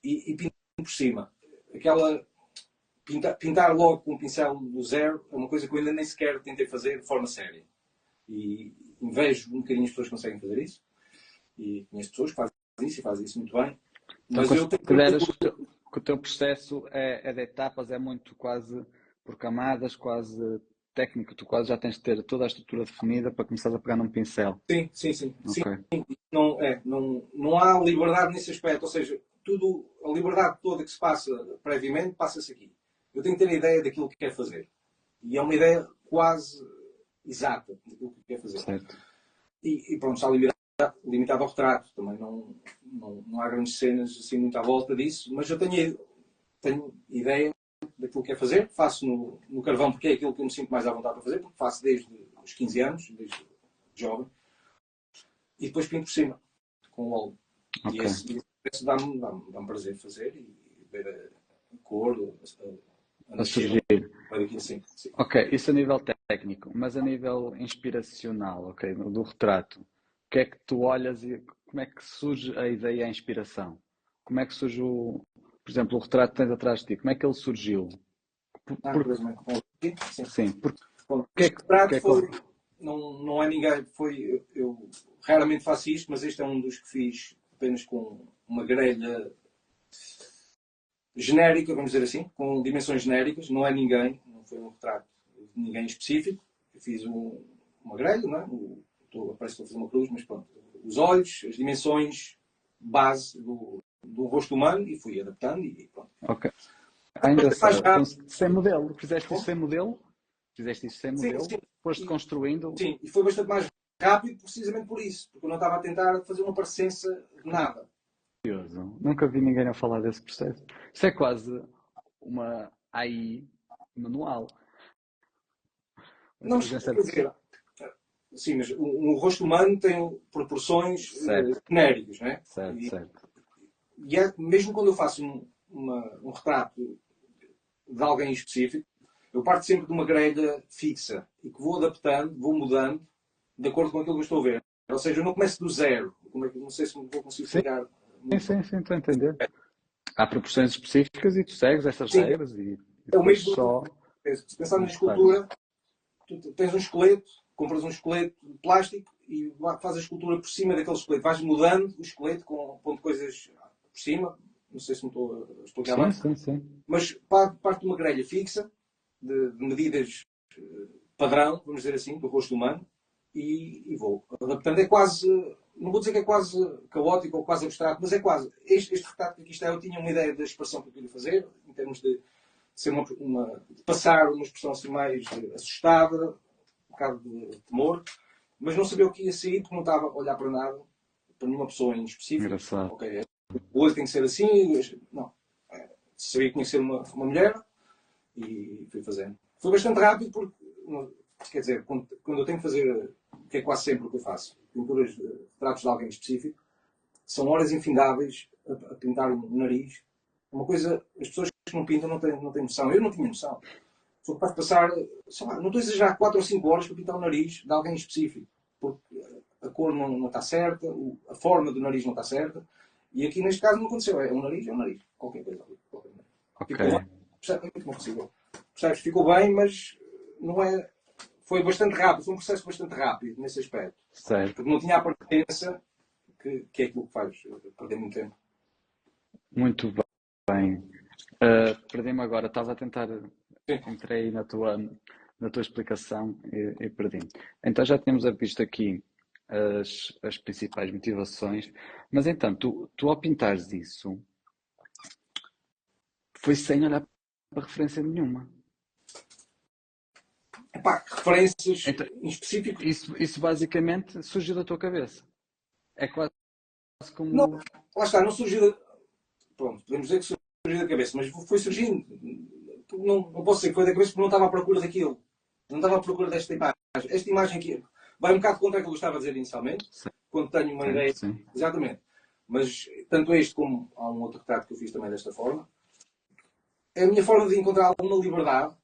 S2: e pinto por cima. Pintar logo com um pincel do zero é uma coisa que eu ainda nem sequer tentei fazer de forma séria. E invejo um bocadinho as pessoas que conseguem fazer isso. E conheço pessoas que fazem isso muito bem.
S3: Mas então, consideras que o teu processo é de etapas, é muito quase por camadas, quase técnico, tu quase já tens de ter toda a estrutura definida para começar a pegar num pincel.
S2: Sim. Okay. Sim. Não há liberdade nesse aspecto, ou seja, a liberdade toda que se passa previamente, passa-se aqui. Eu tenho que ter a ideia daquilo que quero fazer. E é uma ideia quase exata daquilo que quero fazer.
S3: Certo.
S2: E pronto, está limitado ao retrato. Também não há grandes cenas assim muito à volta disso, mas eu tenho ideia daquilo que quero fazer. Faço no carvão porque é aquilo que eu me sinto mais à vontade para fazer, porque faço desde os 15 anos, desde jovem. E depois pinto por cima, com o óleo.
S3: Okay.
S2: E esse Isso dá-me prazer fazer e ver a cor, a
S3: A
S2: nascer,
S3: surgir.
S2: vai daqui assim. Sim.
S3: Ok, isso a nível técnico, mas a nível inspiracional, ok, do retrato, o que é que tu olhas e como é que surge a ideia, a inspiração? Como é que surge por exemplo, o retrato que tens atrás de ti, como é que ele surgiu? Por,
S2: Curiosamente, sim.
S3: sim,
S2: Bom,
S3: porque é
S2: este
S3: que, porque
S2: prato
S3: é que
S2: foi, não é ninguém, eu raramente faço isto, mas este é um dos que fiz apenas com uma grelha genérica, vamos dizer assim, com dimensões genéricas, não é ninguém, não foi um retrato de ninguém específico. Eu fiz uma grelha, não é? Parece que estou a fazer uma cruz, mas pronto. Os olhos, as dimensões base do rosto humano e fui adaptando e pronto.
S3: ok.
S2: É mais
S3: Engraçado. Então,
S2: rápido.
S3: sem modelo, fizeste isso sem modelo? Fizeste isso sem
S2: Sim,
S3: modelo?
S2: sim.
S3: Foste construindo?
S2: Sim, e foi bastante mais rápido precisamente por isso, porque eu não estava a tentar fazer uma parecença de nada.
S3: Curioso. Nunca vi ninguém a falar desse processo. Isso é quase uma AI manual. Uma
S2: Não,
S3: inteligência
S2: quer
S3: artificial.
S2: dizer, sim, mas o rosto humano tem proporções
S3: Certo,
S2: genéricas, não é?
S3: certo, certo.
S2: E mesmo quando eu faço um retrato de alguém específico, eu parto sempre de uma grelha fixa e que vou adaptando, vou mudando de acordo com aquilo que eu estou a ver. Ou seja, eu não começo do zero. Não sei se me vou conseguir
S3: Sim,
S2: explicar muito bem.
S3: sim, estou a entender. Há proporções específicas e tu segues essas
S2: Sim,
S3: regras e
S2: é o
S3: depois
S2: mesmo.
S3: só
S2: Se pensar na
S3: fazes.
S2: escultura, tu tens um esqueleto, compras um esqueleto de plástico e fazes a escultura por cima daquele esqueleto. Vais mudando o esqueleto com pondo coisas por cima. Não sei se me estou a explicar
S3: Sim,
S2: bem.
S3: sim, sim.
S2: Mas parte de uma grelha fixa, de medidas padrão, vamos dizer assim, do rosto humano, e vou adaptando. É quase, não vou dizer que é quase caótico ou quase abstrato, mas é quase. Este retrato que aqui está, eu tinha uma ideia da expressão que eu queria fazer, em termos de ser de passar uma expressão assim mais assustada, um bocado de temor, mas não sabia o que ia sair porque não estava a olhar para nada, para nenhuma pessoa em específico.
S3: Engraçado.
S2: Ok, o olho tem que ser assim, não. Sabia que tinha que ser uma mulher e fui fazendo. Foi bastante rápido porque, quer dizer, quando eu tenho que fazer, que é quase sempre o que eu faço, pinturas de retratos de alguém específico, são horas infindáveis a pintar um nariz. Uma coisa, as pessoas que não pintam não têm noção. Eu não tinha noção. Sou capaz de passar, sei lá, não estou a exagerar, 4 ou 5 horas para pintar o nariz de alguém específico. Porque a cor não está certa, a forma do nariz não está certa. E aqui neste caso não aconteceu. É um nariz, é um nariz. Qualquer coisa ali.
S3: Ok,
S2: Ficou bem. Percebe? É muito possível. Percebes? Ficou bem, mas não é. Foi bastante rápido. Foi um processo bastante rápido nesse aspecto.
S3: certo.
S2: Porque não tinha a pertença que é aquilo que faz perder muito tempo.
S3: Muito bem. Perdi-me agora, estava a tentar,
S2: Sim.
S3: entrei na tua explicação e perdi-me. Então já tínhamos visto aqui as principais motivações, mas então, tu ao pintares isso, foi sem olhar para referência nenhuma.
S2: Epá, referências
S3: Então,
S2: em específico.
S3: isso basicamente surgiu da tua cabeça. É quase
S2: Não,
S3: como.
S2: lá está, não surgiu da. Pronto, podemos dizer que surgiu da cabeça, mas foi surgindo. Não posso dizer que foi da cabeça porque não estava à procura daquilo. Não estava à procura desta imagem. Esta imagem aqui vai um bocado contra aquilo que eu estava a dizer inicialmente, quando tenho uma ideia.
S3: Sim.
S2: Exatamente. Mas tanto este como há um outro retrato que eu fiz também desta forma. É a minha forma de encontrar alguma liberdade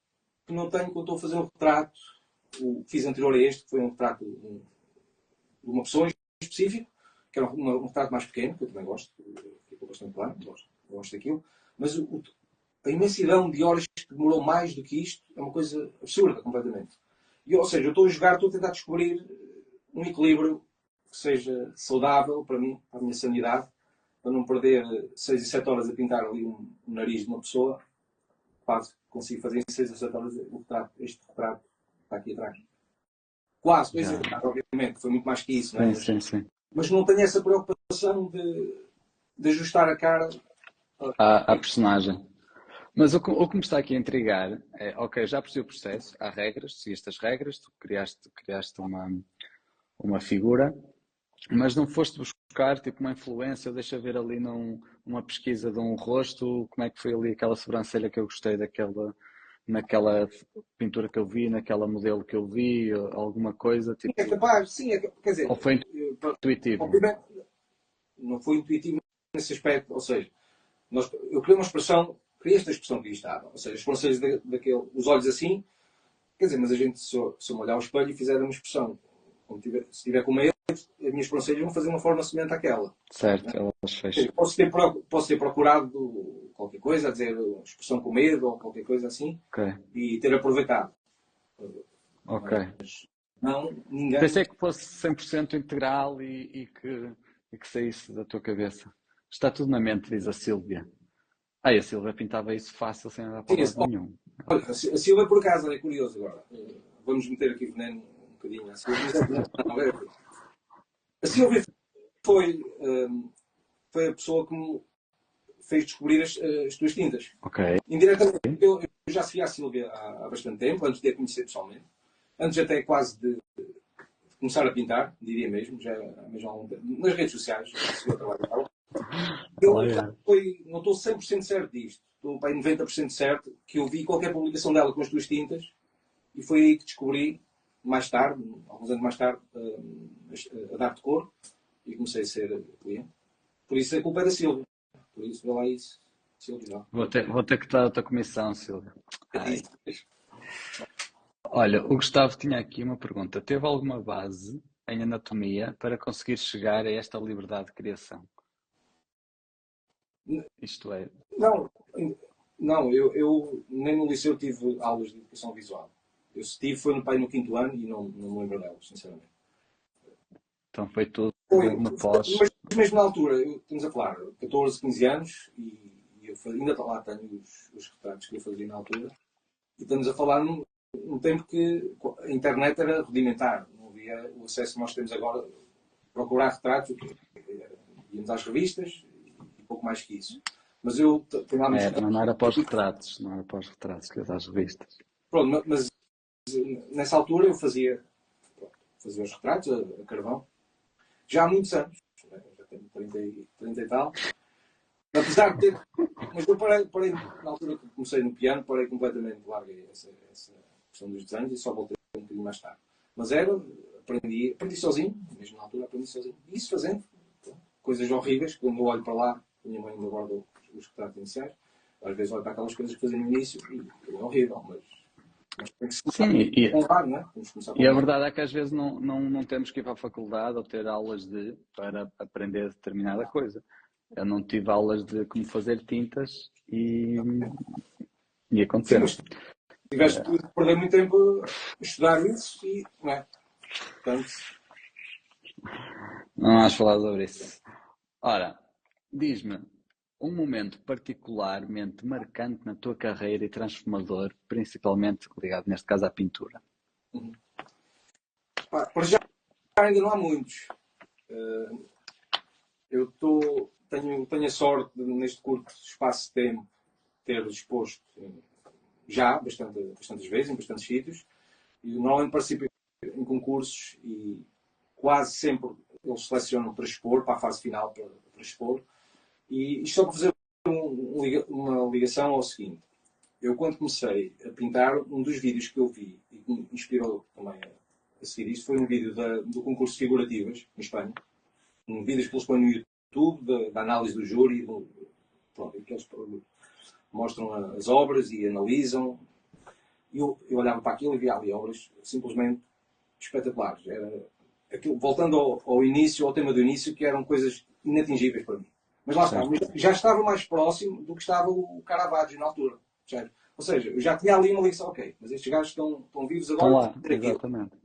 S2: que não tenho quando estou a fazer um retrato. O que fiz anterior a este, que foi um retrato de uma pessoa em específico, que era um retrato mais pequeno, que eu também gosto, ficou bastante bem, gosto daquilo. Mas a imensidão de horas que demorou mais do que isto é uma coisa absurda, completamente. Ou seja, eu estou a tentar descobrir um equilíbrio que seja saudável para mim, para a minha sanidade, para não perder 6 e 7 horas a pintar ali um nariz de uma pessoa. Quase consigo fazer em 6 ou 7 horas este retrato está aqui atrás. Quase, estou a exagerar, obviamente, foi muito mais que isso, não é?
S3: Sim.
S2: Mas não tenho essa preocupação de ajustar a cara
S3: À personagem. Mas o que me está aqui a intrigar é, ok, já percebi o processo, há regras, seguiste as regras, tu criaste uma figura, mas não foste buscar tipo uma influência, ou deixa ver ali numa pesquisa de um rosto, como é que foi ali aquela sobrancelha que eu gostei naquela pintura que eu vi, naquela modelo que eu vi, alguma coisa,
S2: é
S3: tipo,
S2: capaz, sim, quer dizer,
S3: ou foi intuitivo?
S2: obviamente não foi intuitivo nesse aspecto, ou seja, eu criei uma expressão, criei esta expressão que aí estava, ou seja, as sobrancelhas daquele, os olhos assim, quer dizer, mas a gente, se eu me olhar ao espelho e fizer uma expressão, se estiver com medo, as minhas sobrancelhas vão fazer uma forma semelhante àquela.
S3: Certo,
S2: Né?
S3: elas fecham.
S2: Posso ter procurado qualquer coisa, a dizer expressão com medo ou qualquer coisa assim,
S3: Ok.
S2: e ter aproveitado.
S3: Ok.
S2: Mas não, ninguém.
S3: Pensei que fosse 100% integral e que saísse da tua cabeça. Está tudo na mente, diz a Sílvia. A Sílvia pintava isso fácil sem andar para lado nenhum.
S2: Olha, a Silvia, por acaso, é curioso agora. Vamos meter aqui veneno um bocadinho à Silvia. A Silvia foi a pessoa que me fez descobrir as tuas tintas.
S3: Ok.
S2: Indiretamente, eu já seguia a Silvia há bastante tempo, antes de a conhecer pessoalmente. Antes até quase de começar a pintar, diria mesmo, já há algum tempo. Nas redes sociais, já segui o trabalho dela. Não estou 100% certo disto. Estou para 90% certo que eu vi qualquer publicação dela com as tuas tintas e foi aí que descobri, mais tarde, alguns anos mais tarde, a dar-te cor e comecei a ser cliente. Por isso a culpa é da Silvia. Por isso, vê lá isso, Silvia.
S3: Vou ter que dar outra comissão, Silvia. Olha, o Gustavo tinha aqui uma pergunta. Teve alguma base em anatomia para conseguir chegar a esta liberdade de criação? Isto é...
S2: Não, eu nem no liceu tive aulas de educação visual. Eu tive, foi no pai no 5º ano e não me lembro delas, sinceramente.
S3: Então foi tudo no pós.
S2: Mas mesmo na altura, estamos a falar, 14, 15 anos, e eu ainda lá tenho os retratos que eu fazia na altura, e estamos a falar num tempo que a internet era rudimentar, não havia o acesso que nós temos agora, procurar retratos, íamos às revistas, e pouco mais que isso. Mas eu
S3: não era para os retratos, não era para os retratos, que às revistas.
S2: Pronto, mas nessa altura eu fazia os retratos a carvão, já há muitos anos, já tenho 30 e tal, apesar de ter. Mas eu parei na altura que comecei no piano, parei completamente, larguei essa questão dos desenhos e só voltei um bocadinho mais tarde. Mas aprendi sozinho, mesmo na altura aprendi sozinho. E isso fazendo coisas horríveis, quando eu olho para lá, a minha mãe ainda guarda os retratos iniciais, às vezes olho para aquelas coisas que fazia no início e é horrível, mas tem que se começar, não é?
S3: E a verdade é que às vezes não temos que ir para a faculdade ou ter aulas para aprender determinada coisa. Eu não tive aulas de como fazer tintas e aconteceu.
S2: Sim, mas tiveste que perder muito tempo a estudar isso e, não é? Portanto...
S3: Não vais falar sobre isso. Ora, diz-me um momento particularmente marcante na tua carreira e transformador, principalmente ligado, neste caso, à pintura.
S2: Para já ainda não há muitos. Eu tenho a sorte de, neste curto espaço de tempo, ter exposto já bastantes vezes, em bastantes sítios, e normalmente participo em concursos e quase sempre eles selecionam para expor, para a fase final para expor. E isto só para fazer uma ligação ao seguinte. Eu, quando comecei a pintar, um dos vídeos que eu vi e que me inspirou também a seguir isto foi um vídeo do concurso de figurativas, em Espanha. Um vídeo que eles põem no YouTube, da análise do júri, que eles mostram as obras e analisam. Eu olhava para aquilo e via ali obras simplesmente espetaculares. Voltando ao início, ao tema do início, que eram coisas inatingíveis para mim. Mas lá está, já estava mais próximo do que estava o Caravaggio na altura. Certo? Ou seja, eu já tinha ali uma ligação, ok, mas estes gajos estão vivos agora.
S3: Estão lá, exatamente.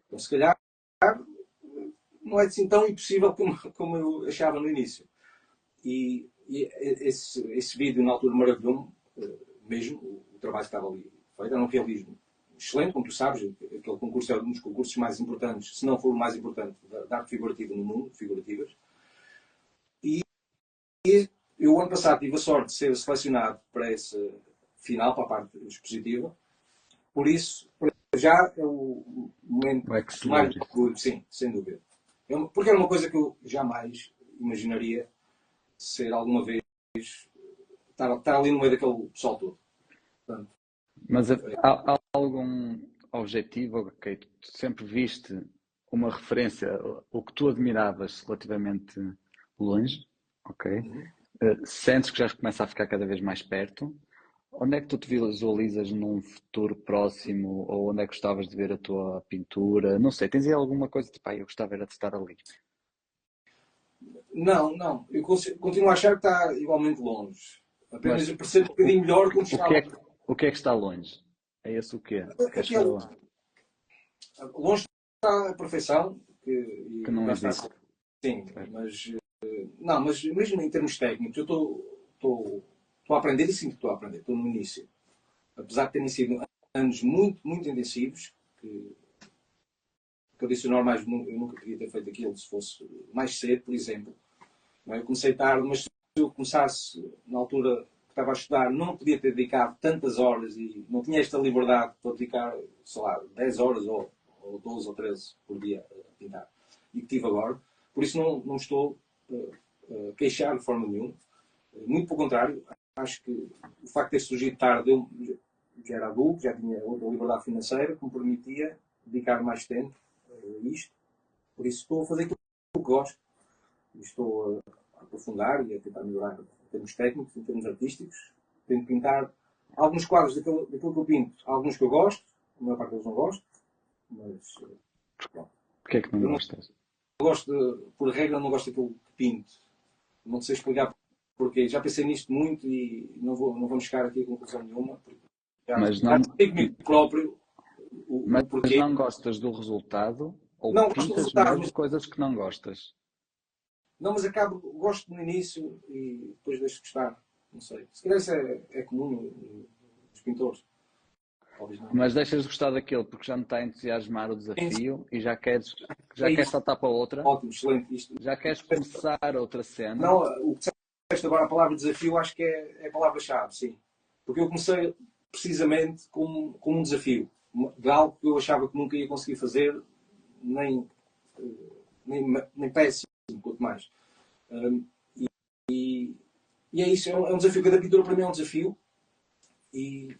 S2: Então, se calhar, não é assim tão impossível como eu achava no início. E esse vídeo, na altura, maravilhou-me mesmo, o trabalho que estava ali feito. Era um realismo excelente, como tu sabes. Aquele concurso é um dos concursos mais importantes, se não for o mais importante, da arte figurativa no mundo, figurativas. E eu, ano passado, tive a sorte de ser selecionado para esse final, para a parte expositiva. Por isso, já é o momento mais orgulho, sim, sem dúvida. Porque era uma coisa que eu jamais imaginaria ser alguma vez estar ali no meio daquele pessoal todo. Portanto,
S3: mas há algum objetivo, ok? Tu sempre viste uma referência, o que tu admiravas relativamente longe? Ok. Sentes que já começa a ficar cada vez mais perto? Onde é que tu te visualizas num futuro próximo? Ou onde é que gostavas de ver a tua pintura? Não sei, tens aí alguma coisa de pá, eu gostava era de estar ali.
S2: Não. Eu continuo a achar que está igualmente longe. Apenas
S3: Mas
S2: eu percebo um bocadinho melhor quando
S3: o
S2: chegar
S3: que
S2: lá.
S3: é, o que é que está longe? É esse o quê? Queres chegar
S2: Aquele,
S3: lá?
S2: longe está a perfeição,
S3: Que
S2: e
S3: não
S2: lá está.
S3: existe.
S2: Sim,
S3: Certo.
S2: mas não, mas mesmo em termos técnicos, eu estou a aprender e sinto que estou a aprender, estou no início. Apesar de terem sido anos muito intensivos, que eu disse normal, eu nunca podia ter feito aquilo se fosse mais cedo, por exemplo. Não é? Eu comecei tarde, mas se eu começasse na altura que estava a estudar, não podia ter dedicado tantas horas e não tinha esta liberdade para dedicar, sei lá, 10 horas ou 12 ou 13 por dia a pintar. E que tive agora. Por isso não estou a queixar de forma nenhuma. Muito pelo contrário, acho que o facto de ter surgido tarde, eu já era adulto, já tinha outra liberdade financeira que me permitia dedicar mais tempo a isto. Por isso estou a fazer aquilo que gosto. Estou a aprofundar e a tentar melhorar em termos técnicos, em termos artísticos. Tento pintar alguns quadros daquilo que eu pinto, alguns que eu gosto, a maior parte deles não gosto, mas pronto.
S3: Porquê é que não
S2: Eu não
S3: gostas?
S2: gosto, por regra, não gosto daquilo que pinto. Não sei explicar porquê. Já pensei nisto muito e não vamos chegar aqui a conclusão nenhuma. Porque
S3: Mas
S2: já
S3: não,
S2: sei comigo próprio o
S3: mas
S2: porquê.
S3: não gostas do resultado ou
S2: Não gosto do
S3: pintas
S2: resultado,
S3: mesmo
S2: mas,
S3: coisas que não gostas?
S2: não, mas gosto no início e depois deixo de gostar. Não sei. Se calhar isso é comum nos pintores. Talvez não.
S3: Mas deixas de gostar daquilo porque já não está a entusiasmar o desafio e já
S2: É
S3: queres
S2: isso.
S3: saltar para outra,
S2: Ótimo, excelente.
S3: já queres começar outra cena,
S2: Não, o que disseste agora, a palavra desafio, acho que é a palavra-chave, sim. Porque eu comecei precisamente como um desafio. De algo que eu achava que nunca ia conseguir fazer, nem, nem péssimo, quanto mais. Um, e é isso, é um desafio. Cada pintura para mim é um desafio. E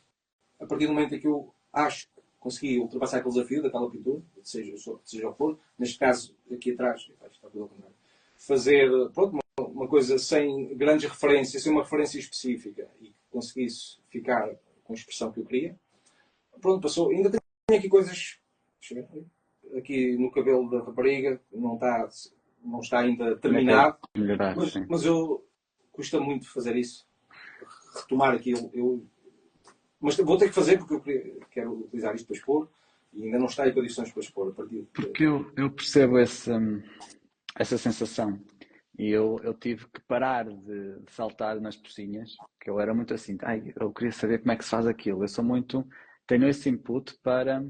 S2: a partir do momento em que eu acho que consegui ultrapassar aquele desafio daquela pintura, seja o que for, neste caso, aqui atrás, está tudo ao contrário, fazer pronto, uma coisa sem grandes referências, sem uma referência específica e que conseguisse ficar com a expressão que eu queria, pronto, passou. Ainda tenho aqui coisas aqui no cabelo da rapariga, não está ainda
S3: ainda queres
S2: terminado,
S3: melhorar, sim.
S2: mas eu custa muito fazer isso, retomar aquilo. Mas vou ter que fazer porque eu quero utilizar isto para expor e ainda não está em condições para expor a partir
S3: Porque eu percebo essa sensação. E eu tive que parar de saltar nas pocinhas, que eu era muito assim, ai, eu queria saber como é que se faz aquilo. Tenho esse input para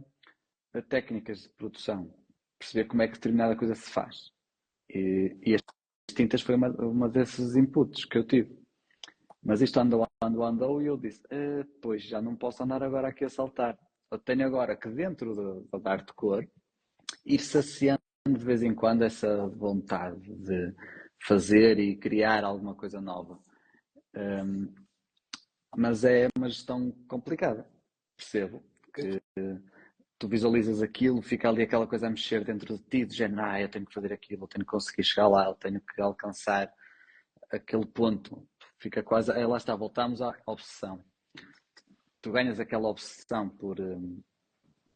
S3: técnicas de produção, perceber como é que determinada coisa se faz. E as tintas foi uma desses inputs que eu tive. Mas isto andou e eu disse, pois já não posso andar agora aqui a saltar. Eu tenho agora que dentro da arte de cor ir saciando de vez em quando essa vontade de fazer e criar alguma coisa nova. Mas é uma gestão complicada. Percebo que tu visualizas aquilo, fica ali aquela coisa a mexer dentro de ti, de género, eu tenho que fazer aquilo, eu tenho que conseguir chegar lá, eu tenho que alcançar aquele ponto. Fica quase, lá está, voltamos à obsessão. Tu ganhas aquela obsessão por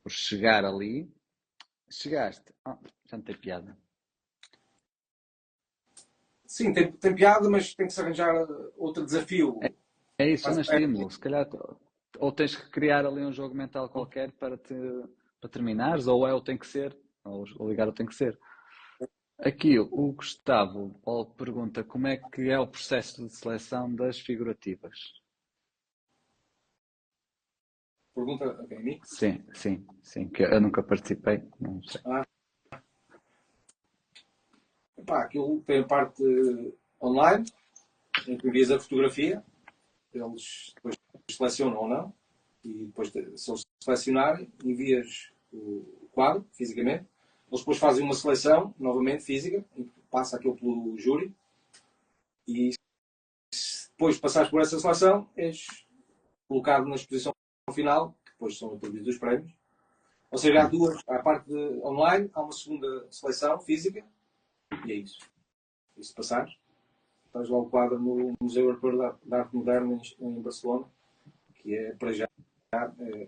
S3: chegar ali, chegaste, já não tem piada.
S2: Sim, tem piada, mas tem que se arranjar outro desafio.
S3: É isso, são estímulo. Se calhar, ou tens que criar ali um jogo mental qualquer para terminares, ou tem que ser, ou ligar o tem que ser. Aqui o Gustavo pergunta como é que é o processo de seleção das figurativas.
S2: Pergunta a mim?
S3: Sim, que eu nunca participei, não sei.
S2: Aquilo tem a parte online, em que envias a fotografia, eles depois selecionam ou não, e depois, se eles selecionarem, envias o quadro, fisicamente. Eles depois fazem uma seleção, novamente física, em que passa aquilo pelo júri, e se depois passares por essa seleção, és colocado na exposição final, que depois são atribuídos os prémios. Ou seja, há a parte online, há uma segunda seleção física, e é isso. E se passares, estás lá o quadro no Museu Europeu de Arte Moderna em Barcelona, que é, para já,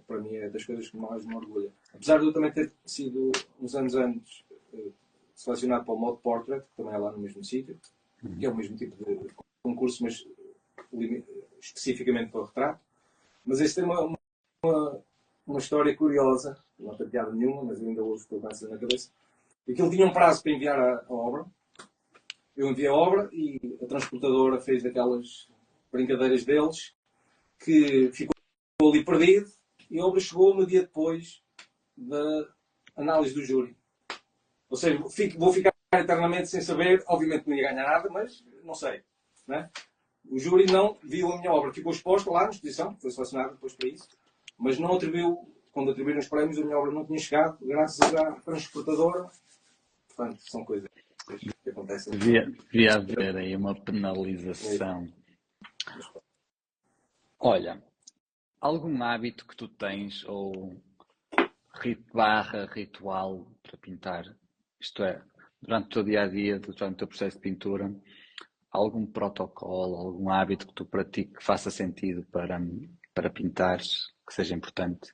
S2: para mim, é das coisas que mais me orgulha. Apesar de eu também ter sido, uns anos antes, selecionado para o Mode Portrait, que também é lá no mesmo sítio, que é o mesmo tipo de concurso, mas especificamente para o retrato. Mas este tem uma história curiosa, não tem piada nenhuma, mas ainda hoje estou com essa na cabeça. E que ele tinha um prazo para enviar a obra. Eu enviei a obra e a transportadora fez daquelas brincadeiras deles, que ficou ali perdido, e a obra chegou no dia depois da análise do júri. Ou seja, vou ficar eternamente sem saber, obviamente não ia ganhar nada, mas não sei. Né? O júri não viu a minha obra, ficou exposta lá na exposição, foi selecionada depois para isso, mas não atribuiu, quando atribuíram os prémios, a minha obra não tinha chegado, graças à transportadora. Portanto, são coisas que acontecem.
S3: Devia haver aí uma penalização. Olha, algum hábito que tu tens ou ritual para pintar? Isto é, durante o teu dia-a-dia, durante o teu processo de pintura, algum protocolo, algum hábito que tu pratiques que faça sentido para pintares, que seja importante?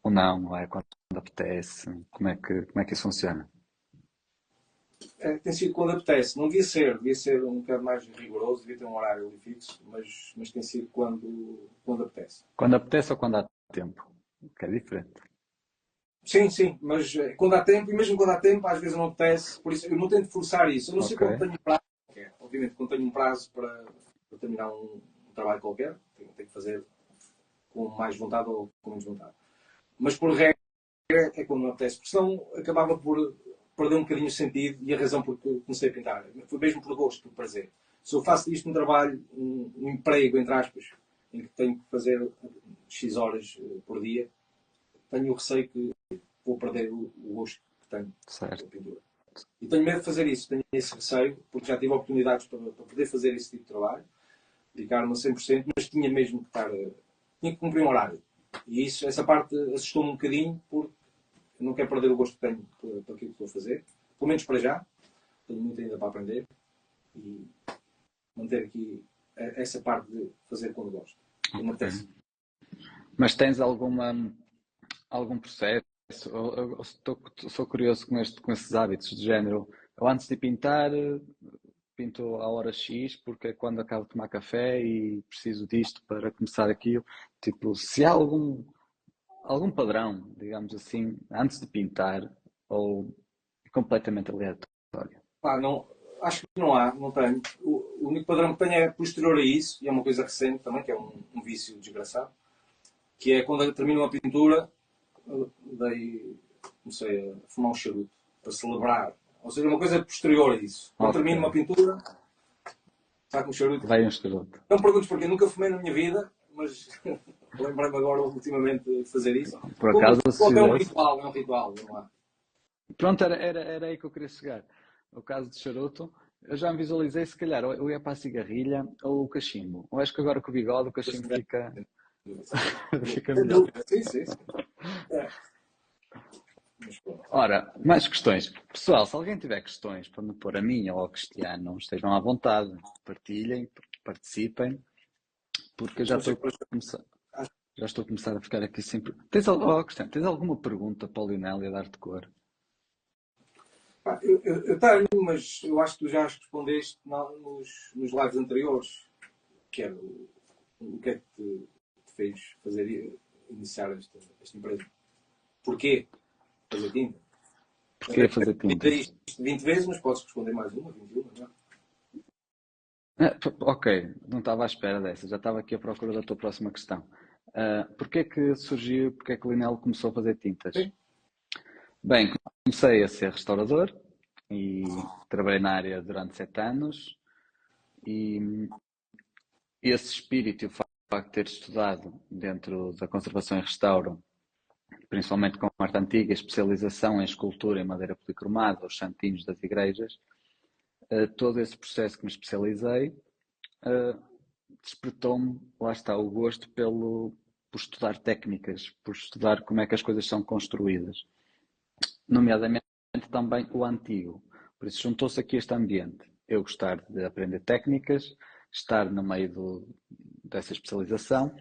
S3: Ou não é quando apetece? Como é que isso funciona?
S2: Tem sido quando apetece. Não devia ser um bocado mais rigoroso, devia ter um horário fixo, mas tem sido quando apetece.
S3: Quando apetece ou quando há tempo? Que é diferente.
S2: Sim, mas quando há tempo, e mesmo quando há tempo, às vezes não apetece, por isso eu não tento forçar isso. Eu não sei quando tenho um prazo qualquer. Obviamente, quando tenho um prazo para terminar um trabalho qualquer, tenho que fazer com mais vontade ou com menos vontade. Mas por regra é quando não apetece, porque senão acabava por perder um bocadinho o sentido e a razão por que comecei a pintar. Foi mesmo por gosto, por prazer. Se eu faço disto um trabalho, um emprego, entre aspas, em que tenho que fazer X horas por dia, tenho o receio que vou perder o gosto que tenho pela pintura. E tenho medo de fazer isso, tenho esse receio, porque já tive oportunidades para poder fazer esse tipo de trabalho, dedicar-me a 100%, mas tinha mesmo que estar, tinha que cumprir um horário. E isso, essa parte assustou-me um bocadinho, porque eu não quero perder o gosto que tenho para aquilo que estou a fazer, pelo menos para já, tenho muito ainda para aprender, e manter aqui essa parte de fazer quando gosto.
S3: Mas tens algum processo? Eu sou curioso com esses hábitos de género. Eu antes de pintar, pinto à hora X, porque é quando acabo de tomar café e preciso disto para começar aquilo. Tipo, se há algum padrão, digamos assim, antes de pintar, ou completamente aleatório?
S2: Não, acho que não tenho. O único padrão que tenho é posterior a isso, e é uma coisa recente também, que é um vício desgraçado, que é quando eu termino uma pintura, daí comecei a fumar um charuto para celebrar. Ou seja, uma coisa posterior a isso. Quando termino uma pintura, saco um charuto.
S3: Vai um charuto.
S2: Não me perguntes porquê, nunca fumei na minha vida, mas lembrei-me agora ultimamente de fazer isso.
S3: Por acaso,
S2: é um ritual, não há.
S3: Pronto, era aí que eu queria chegar. No caso de charuto, eu já me visualizei, se calhar, ou eu ia para a cigarrilha ou o cachimbo. Eu acho que agora com o bigode o cachimbo fica melhor.
S2: Sim.
S3: Ora, mais questões. Pessoal, se alguém tiver questões para me pôr a mim ou ao Cristiano, estejam à vontade. Partilhem, participem, porque eu já estou a começar a ficar aqui sempre. Cristiano, tens alguma pergunta para o Lionel e a dar-te cor?
S2: Eu tenho, mas eu acho que tu já as respondeste nos lives anteriores. Que era o que é que te fez iniciar esta empresa? Porquê fazer tinta?
S3: Porquê fazer tinta?
S2: Eu isto 20 vezes, mas posso responder mais uma, 21, não é?
S3: Ok, não estava à espera dessa. Já estava aqui à procura da tua próxima questão. Porquê que surgiu, porquê que o Lionel começou a fazer tintas?
S2: Sim.
S3: Bem, comecei a ser restaurador e trabalhei na área durante 7 anos e esse espírito e o facto de ter estudado dentro da conservação e restauro, principalmente com arte antiga, especialização em escultura em madeira policromada, os santinhos das igrejas, todo esse processo que me especializei despertou-me, lá está, o gosto por estudar técnicas, por estudar como é que as coisas são construídas, nomeadamente também o antigo. Por isso juntou-se aqui este ambiente. eu gostar de aprender técnicas, estar no meio dessa especialização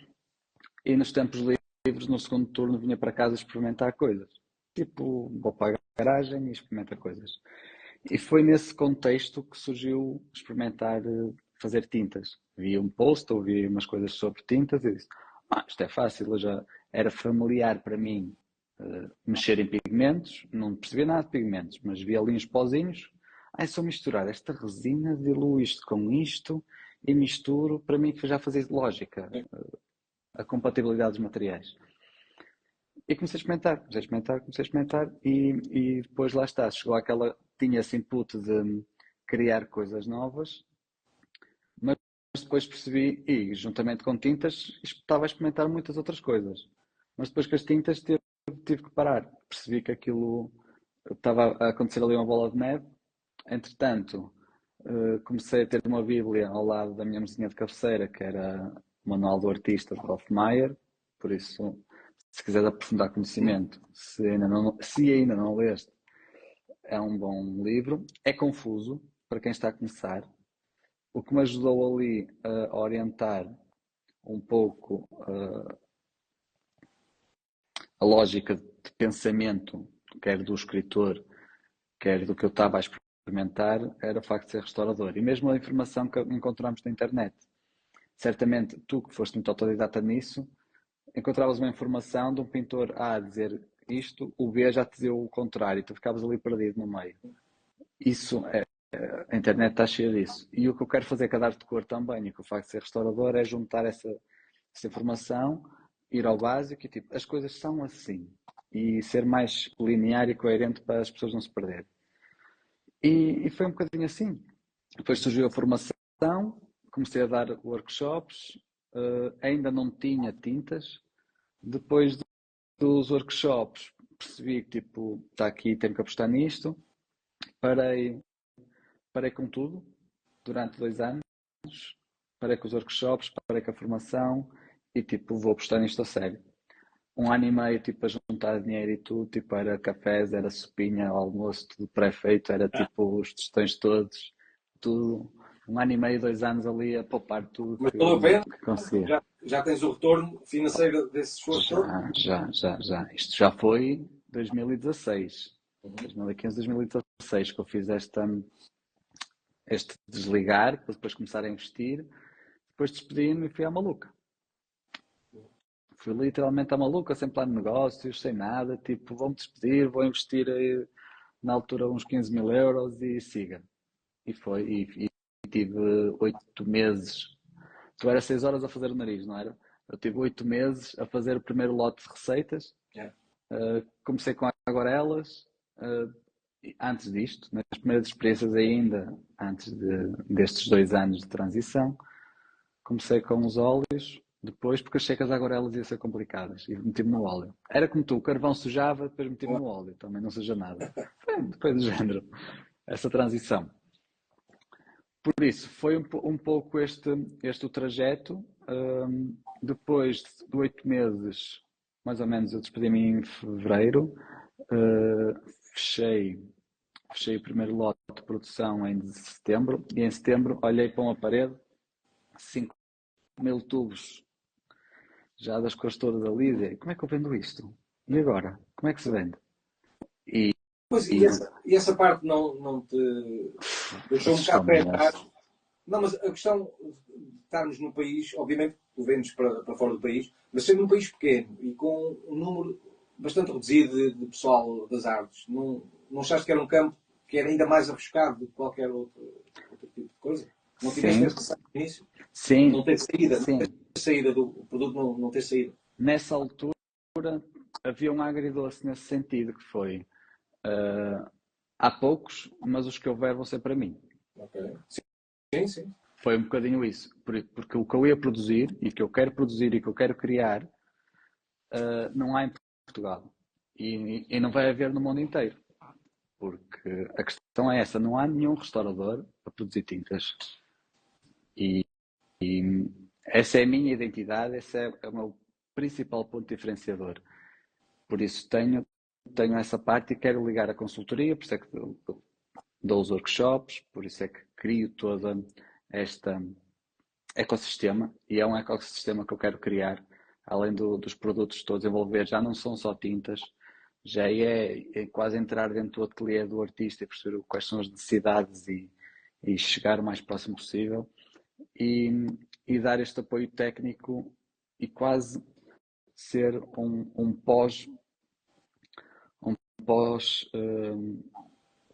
S3: e nos tempos livres, no segundo turno, vinha para casa experimentar coisas. Tipo, vou para a garagem e experimenta coisas. E foi nesse contexto que surgiu experimentar fazer tintas. Vi um post, ouvi umas coisas sobre tintas e disse, isto é fácil, eu já era familiar para mim mexer em pigmentos, não percebia nada de pigmentos, mas vi ali uns pozinhos, é só misturar esta resina, diluo isto com isto e misturo, para mim já fazia lógica a compatibilidade dos materiais. E comecei a experimentar e depois lá está, chegou àquela, tinha esse input de criar coisas novas, mas depois percebi, e juntamente com tintas, estava a experimentar muitas outras coisas. Mas depois com as tintas tive que parar, percebi que aquilo estava a acontecer ali uma bola de neve. Entretanto, comecei a ter uma bíblia ao lado da minha mesinha de cabeceira, que era o Manual do Artista de Rolf Mayer, por isso, se quiseres aprofundar conhecimento, se ainda não leste, é um bom livro. É confuso para quem está a começar. O que me ajudou ali a orientar um pouco a lógica de pensamento, quer do escritor, quer do que eu estava a experimentar, era o facto de ser restaurador. E mesmo a informação que encontramos na internet. Certamente, tu que foste muito autodidata nisso, encontravas uma informação de um pintor A a dizer isto, o B já te dizia o contrário, tu ficavas ali perdido no meio. Isso a internet está cheia disso. E o que eu quero fazer com a arte de cor também, e com o facto de ser restaurador, é juntar essa informação, ir ao básico e tipo, as coisas são assim. E ser mais linear e coerente para as pessoas não se perderem. E foi um bocadinho assim. Depois surgiu a formação, comecei a dar workshops, ainda não tinha tintas. Depois dos workshops percebi que tipo, está aqui, tenho que apostar nisto. Parei com tudo durante 2 anos. Parei com os workshops, parei com a formação e tipo, vou apostar nisto a sério. 1 ano e meio tipo, a juntar dinheiro e tudo, tipo, era cafés, era sopinha, almoço, tudo pré-feito, era tipo os tostões todos, tudo. 1 ano e meio, 2 anos ali a poupar tudo
S2: Mas pela pena,
S3: que conseguia.
S2: já tens o retorno financeiro desse esforço todo?
S3: Já. Isto já foi 2016. 2015, 2016 que eu fiz este desligar, para depois começar a investir. Depois despedi-me e fui à maluca. Fui literalmente à maluca, sem plano de negócios, sem nada. Tipo, vou-me despedir, vou investir aí, na altura uns 15 mil euros e siga. E foi. E tive 8 meses. Tu eras 6 horas a fazer o nariz, não era? Eu tive 8 meses a fazer o primeiro lote de receitas.
S2: Yeah.
S3: Comecei com aguarelas. Antes disto, nas primeiras experiências ainda, antes destes 2 anos de transição, comecei com os óleos, depois porque achei que as aguarelas iam ser complicadas e meti-me no óleo. Era como tu, o carvão sujava, depois meti-me no óleo, também não suja nada. Foi do género, essa transição. Por isso, foi um pouco este o trajeto. Depois de 8 meses, mais ou menos, eu despedi-me em fevereiro. Fechei o primeiro lote de produção em setembro e em setembro olhei para uma parede, 5 mil tubos já das cores todas ali, e como é que eu vendo isto? E agora? Como é que se vende?
S2: Pois, e essa parte não te deixou um bocado pé atrás? Não, mas a questão de estarmos num país, obviamente tu vendes para fora do país, mas sendo um país pequeno e com um número bastante reduzido de pessoal das artes, não achaste que era um campo que era ainda mais arriscado do que qualquer outro tipo de coisa? Não tiveste esse receio no início?
S3: Sim.
S2: Não ter saída,
S3: Sim.
S2: Não ter saída do produto, não ter saída.
S3: Nessa altura havia um agridoce nesse sentido, que foi há poucos, mas os que houver vão ser para mim.
S2: Ok. Sim.
S3: Foi um bocadinho isso, porque o que eu ia produzir e que eu quero produzir e que eu quero criar não há em Portugal e não vai haver no mundo inteiro, porque a questão é essa, não há nenhum restaurador a produzir tintas e essa é a minha identidade, esse é o meu principal ponto diferenciador. Por isso tenho essa parte e quero ligar a consultoria, por isso é que dou os workshops, por isso é que crio toda esta ecossistema, e é um ecossistema que eu quero criar, além dos produtos que estou a desenvolver, já não são só tintas, já é quase entrar dentro do ateliê do artista e perceber quais são as necessidades e chegar o mais próximo possível e dar este apoio técnico e quase ser um pós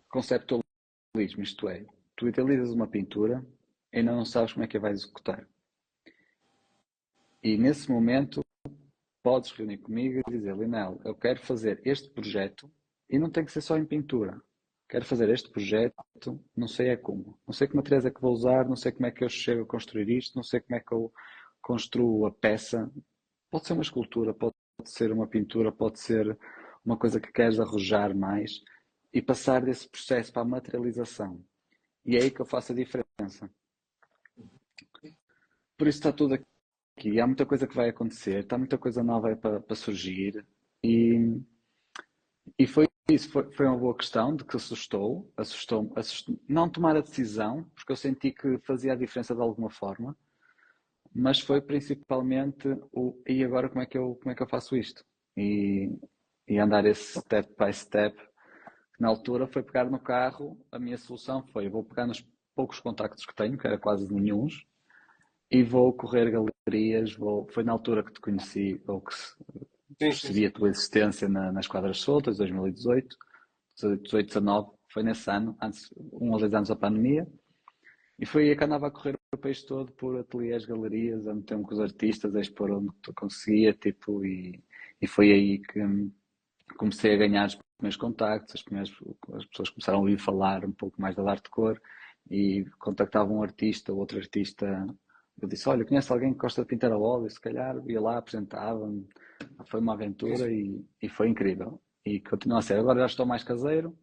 S3: conceptualismo, isto é, tu idealizas uma pintura e ainda não sabes como é que a vais executar. E nesse momento podes reunir comigo e dizer, Linel, eu quero fazer este projeto e não tem que ser só em pintura. Quero fazer este projeto, não sei é como. Não sei que materiais é que vou usar, não sei como é que eu chego a construir isto, não sei como é que eu construo a peça. Pode ser uma escultura, pode ser uma pintura, pode ser uma coisa que queres arrojar mais e passar desse processo para a materialização. E é aí que eu faço a diferença. Por isso está tudo aqui. Há muita coisa que vai acontecer, está muita coisa nova para surgir e foi isso, foi uma boa questão de que assustou, não tomar a decisão, porque eu senti que fazia a diferença de alguma forma, mas foi principalmente e agora como é que eu faço isto? E andar esse step by step. Na altura foi pegar no carro, a minha solução foi, vou pegar nos poucos contactos que tenho, que era quase nenhuns, e vou correr galerias, foi na altura que te conheci, ou que percebi a tua existência nas quadras soltas, 2018, 18, 19, foi nesse ano, antes, 1 ou 2 anos da pandemia, e foi aí que andava a correr o país todo por ateliês, galerias, a meter-me com os artistas, a expor onde tu conseguia, tipo, e foi aí que comecei a ganhar os primeiros contactos, as pessoas começaram a ouvir falar um pouco mais da arte de cor e contactavam um artista, outro artista. Eu disse, olha, conhece alguém que gosta de pintar a óleo? Se calhar ia lá, apresentava-me. Foi uma aventura e foi incrível. E continua a ser. Agora já estou mais caseiro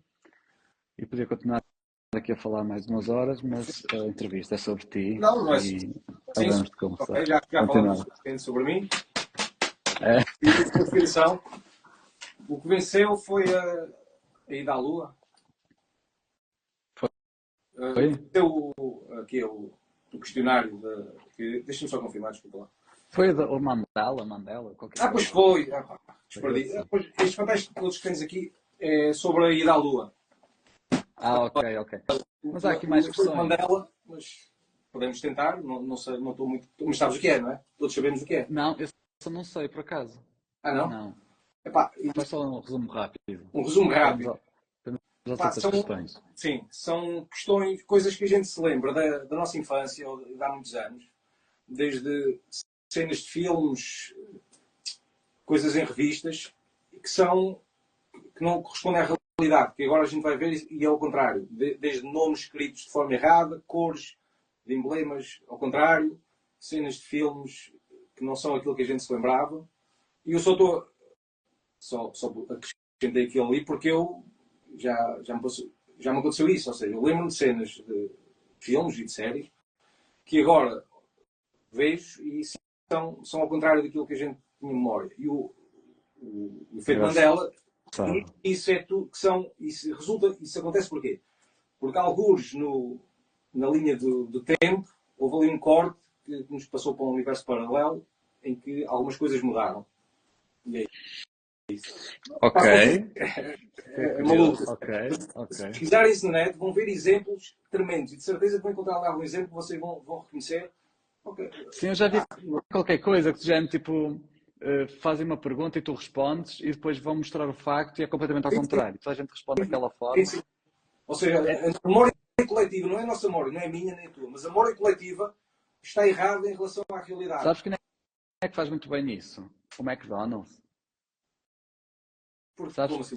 S3: e podia continuar aqui a falar mais umas horas, mas a entrevista é sobre ti.
S2: Não, não é
S3: e
S2: sim,
S3: havemos de começar.
S2: okay, já falamos sobre mim. E a definição. O que venceu foi a ida à Lua.
S3: Foi?
S2: Venceu aqui o questionário. Deixa-me só confirmar, desculpa lá.
S3: Foi o Mandela?
S2: Pois foi. Desperdício. Este fantástico todos que tens aqui é sobre a ida à Lua.
S3: Ok. Mas há aqui mais questões.
S2: Mandela, mas podemos tentar. Não sei, não estou muito. Mas sabes o que é, não é? Todos sabemos o que é.
S3: Não, eu só não sei, por acaso.
S2: Não?
S3: Não.
S2: Epá,
S3: faz só um resumo rápido.
S2: Um resumo rápido.
S3: Questões.
S2: Sim, são questões, coisas que a gente se lembra da nossa infância, ou de há muitos anos, desde cenas de filmes, coisas em revistas, que não correspondem à realidade, que agora a gente vai ver e é ao contrário. Desde nomes escritos de forma errada, cores de emblemas ao contrário, cenas de filmes que não são aquilo que a gente se lembrava. E eu só acrescentei aquilo ali porque eu já me aconteceu isso. Ou seja, eu lembro-me de cenas de filmes e de séries que agora vejo e são ao contrário daquilo que a gente tinha memória. E o efeito Mandela, isso é tudo que são. Isso acontece porquê? Porque algures na linha do tempo houve ali um corte que nos passou para um universo paralelo em que algumas coisas mudaram. E é isso.
S3: Ok.
S2: É maluco.
S3: Ok.
S2: Se pesquisarem isso na net, vão ver exemplos tremendos. E de certeza que vão encontrar lá algum exemplo que vocês vão reconhecer. Okay.
S3: Sim, eu já vi qualquer coisa que tu já tipo fazem uma pergunta e tu respondes e depois vão mostrar o facto e é completamente ao contrário. Toda a gente responde daquela forma.
S2: Sim. Ou seja, a memória coletiva não é a nossa memória, não é a minha nem a tua, mas a memória coletiva está errada em relação à realidade.
S3: Sabes quem é que faz muito bem nisso? O McDonald's. Sabes
S2: assim?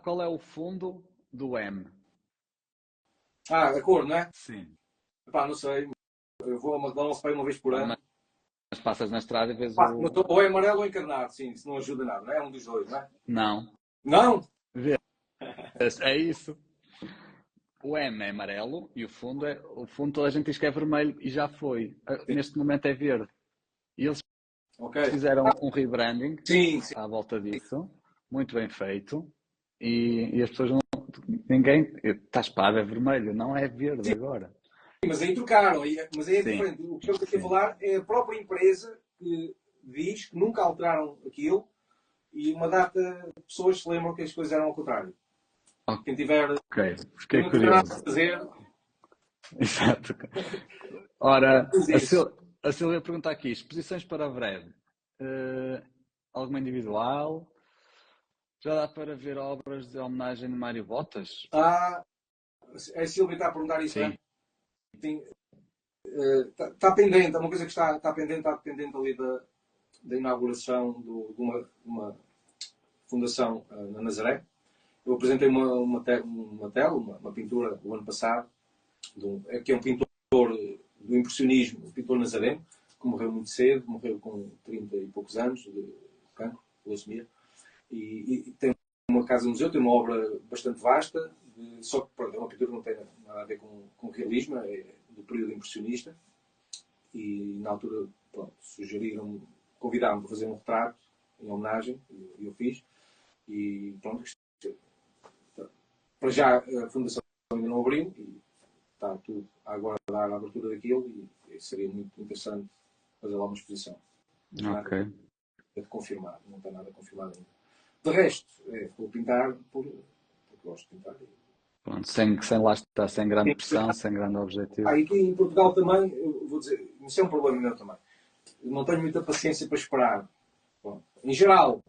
S3: Qual é o fundo do M?
S2: A cor, não é?
S3: Sim.
S2: Não sei. Eu vou ao McDonald's para uma vez por ano.
S3: Mas passas na estrada e vês
S2: ou é amarelo ou encarnado, sim. Isso não ajuda nada, não é? É um dos dois, não é?
S3: Não.
S2: Não?
S3: É isso. O M é amarelo e o fundo toda a gente diz que é vermelho e já foi. Sim. Neste momento é verde. E eles fizeram um rebranding à volta disso. Muito bem feito. E as pessoas ninguém. Está a espada é vermelho, não é verde agora.
S2: Mas aí trocaram, mas aí é
S3: Sim,
S2: diferente. O que eu estou aqui a
S3: sim.
S2: falar é a própria empresa que diz que nunca alteraram aquilo e uma data de pessoas se lembram que as coisas eram ao contrário. Quem tiver,
S3: Ok,
S2: quem
S3: fiquei
S2: não tiver nada
S3: curioso.
S2: a fazer,
S3: Exato. Ora,
S2: faz isso.
S3: A Silvia pergunta aqui: exposições para breve. Alguma individual? Já dá para ver obras de homenagem de Mário Botas?
S2: Ah, a Silvia está a perguntar isso,
S3: Sim.
S2: é? Está pendente, é uma coisa que está pendente ali da inauguração de uma fundação na Nazaré. Eu apresentei uma tela, uma pintura, o ano passado, que é um pintor do impressionismo, um pintor nazareno, que morreu muito cedo, morreu com 30 e poucos anos de cancro, leucemia, e tem uma casa-museu, tem uma obra bastante vasta, só que pronto, é uma pintura que não tem nada a ver com realismo, é do período impressionista, e na altura pronto, convidaram-me para fazer um retrato em homenagem, e eu fiz, e pronto, para já a fundação ainda não abriu, e está tudo a aguardar a abertura daquilo, e seria muito interessante fazer lá uma exposição. Mas
S3: Ok.
S2: nada é de confirmar, não está nada confirmado ainda. De resto, vou pintar porque gosto de pintar.
S3: Pronto, sem lá estar, sem grande pressão, sem grande objetivo.
S2: E aqui em Portugal também, eu vou dizer, isso é um problema meu também. Eu não tenho muita paciência para esperar. Bom, em geral.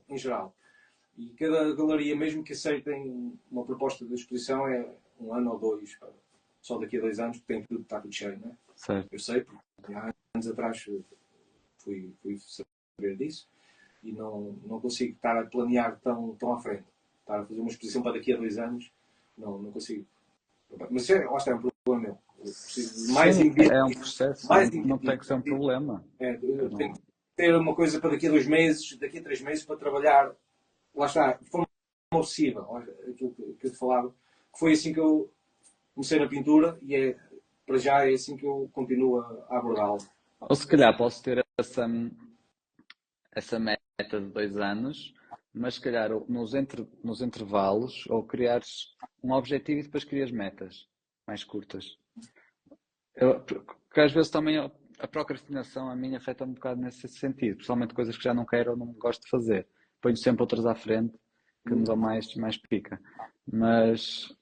S2: E cada galeria, mesmo que aceitem uma proposta de exposição, é 1 ano ou 2, só daqui a 2 anos, porque está tudo cheio, não é?
S3: Certo.
S2: Eu sei, porque há anos atrás fui saber disso e não consigo estar a planear tão à frente. Estar a fazer uma exposição para daqui a 2 anos, não consigo. Mas lá está, é um problema meu. Eu preciso de mais
S3: Sim, é um
S2: indicativo.
S3: processo,
S2: Mais
S3: não tem que ser um
S2: indicativo.
S3: problema.
S2: Eu tenho que ter uma coisa para daqui a 2 meses, daqui a 3 meses, para trabalhar. Lá está, de forma obsessiva. Aquilo que eu te falava. Que foi assim que eu comecei na pintura e para já é assim que eu continuo a abordá-lo.
S3: Ou se calhar posso ter essa meta de 2 anos, mas se calhar nos intervalos, ou criares um objetivo e depois crias metas mais curtas. Porque às vezes também a procrastinação a mim afeta um bocado nesse sentido, principalmente coisas que já não quero ou não gosto de fazer. Ponho sempre outras à frente que me dão mais pica. Mas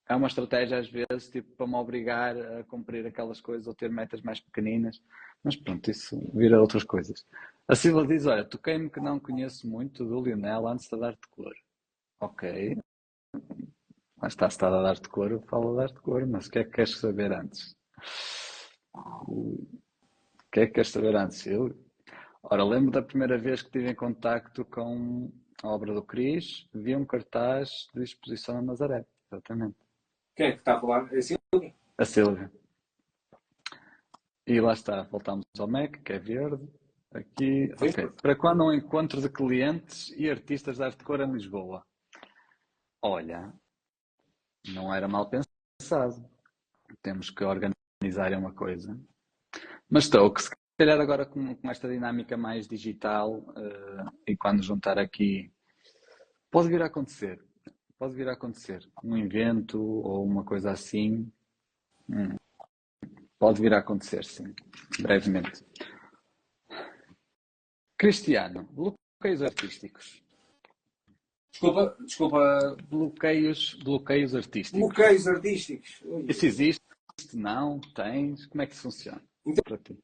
S3: é uma estratégia às vezes tipo, para me obrigar a cumprir aquelas coisas ou ter metas mais pequeninas. Mas pronto, isso vira outras coisas. A Silva diz, olha, toquei-me que não conheço muito do Lionel antes de dar-te cor. Ok, mas está-se a dar-te cor, eu falo a dar-te cor, mas o que é que queres saber antes? O que é que queres saber antes, Silvio? Ora, lembro da primeira vez que estive em contacto com a obra do Cris, vi um cartaz de exposição na Nazaré, exatamente.
S2: Quem é que está a falar? É assim?
S3: A Silvia. E lá está, voltamos ao MEC, que é verde. Aqui, ok. Para quando um encontro de clientes e artistas de arte de cor em Lisboa? Olha, não era mal pensado. Temos que organizar uma coisa. Mas estou, que se calhar agora com esta dinâmica mais digital e quando juntar aqui, pode vir a acontecer. Pode vir a acontecer. Um evento ou uma coisa assim. Pode vir a acontecer, sim. Brevemente. Cristiano, bloqueios artísticos.
S2: Desculpa.
S3: Bloqueios artísticos.
S2: Bloqueios artísticos.
S3: Isso existe? Não? Tens? Como é que isso funciona? Para ti?
S2: Em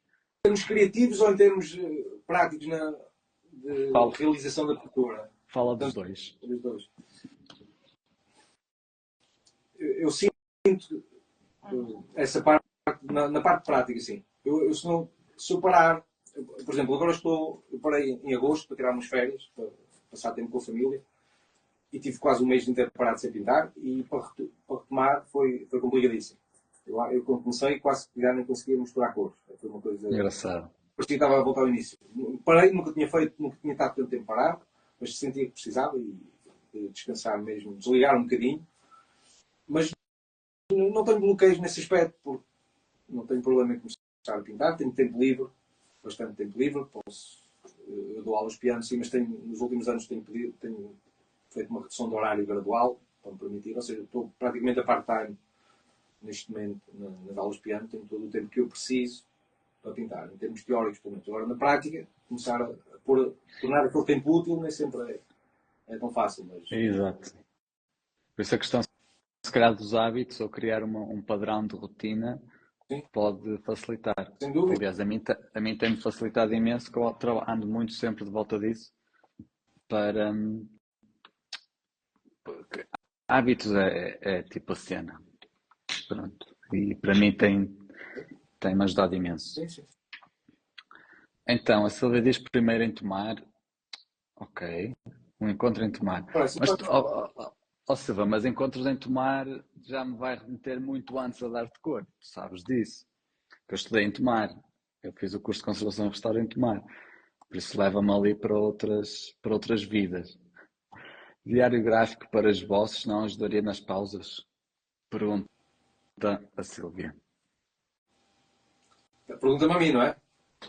S2: termos criativos ou em termos práticos de realização da pintura?
S3: Fala dos dois.
S2: Dos dois. Eu sinto essa parte, na parte prática, sim. Se eu parar, por exemplo, agora eu parei em agosto para tirar umas férias, para passar tempo com a família, e tive quase um mês inteiro parado sem pintar, e para retomar foi complicadíssimo. Eu quando comecei quase já nem conseguia misturar cores. Foi uma coisa...
S3: Engraçado.
S2: Parecia que estava a voltar ao início. Parei, nunca tinha estado tanto tempo parado, mas sentia que precisava e descansar mesmo, desligar um bocadinho. Mas não tenho bloqueios nesse aspecto, porque não tenho problema em começar a pintar. Tenho tempo livre, bastante tempo livre. Eu dou aulas de piano, sim, mas nos últimos anos tenho feito uma redução de horário gradual, para me permitir. Ou seja, estou praticamente a part-time neste momento nas aulas de piano, tenho todo o tempo que eu preciso para pintar, em termos teóricos, pelo menos. Agora, na prática, começar a tornar aquele tempo útil nem sempre é tão fácil. Mas...
S3: Exato. Por isso a questão, se calhar, dos hábitos ou criar um padrão de rotina
S2: Sim.
S3: pode facilitar.
S2: Sem dúvida.
S3: Aliás, a mim tem-me facilitado imenso, que eu ando muito sempre de volta disso, para... porque hábitos é tipo a cena. Pronto. E para mim tem-me ajudado imenso.
S2: Sim, sim.
S3: Então, a Silvia diz primeiro em tomar. Ok. Um encontro em tomar.
S2: Parece,
S3: Mas, Silva, mas encontros em tomar já me vai remeter muito antes a dar-te cor. Tu sabes disso. Que eu estudei em tomar. Eu fiz o curso de conservação e restauro em tomar. Por isso leva-me ali para outras vidas. Diário gráfico para esboços não ajudaria nas pausas? Pergunta a Silvia.
S2: Pergunta-me a mim, não é?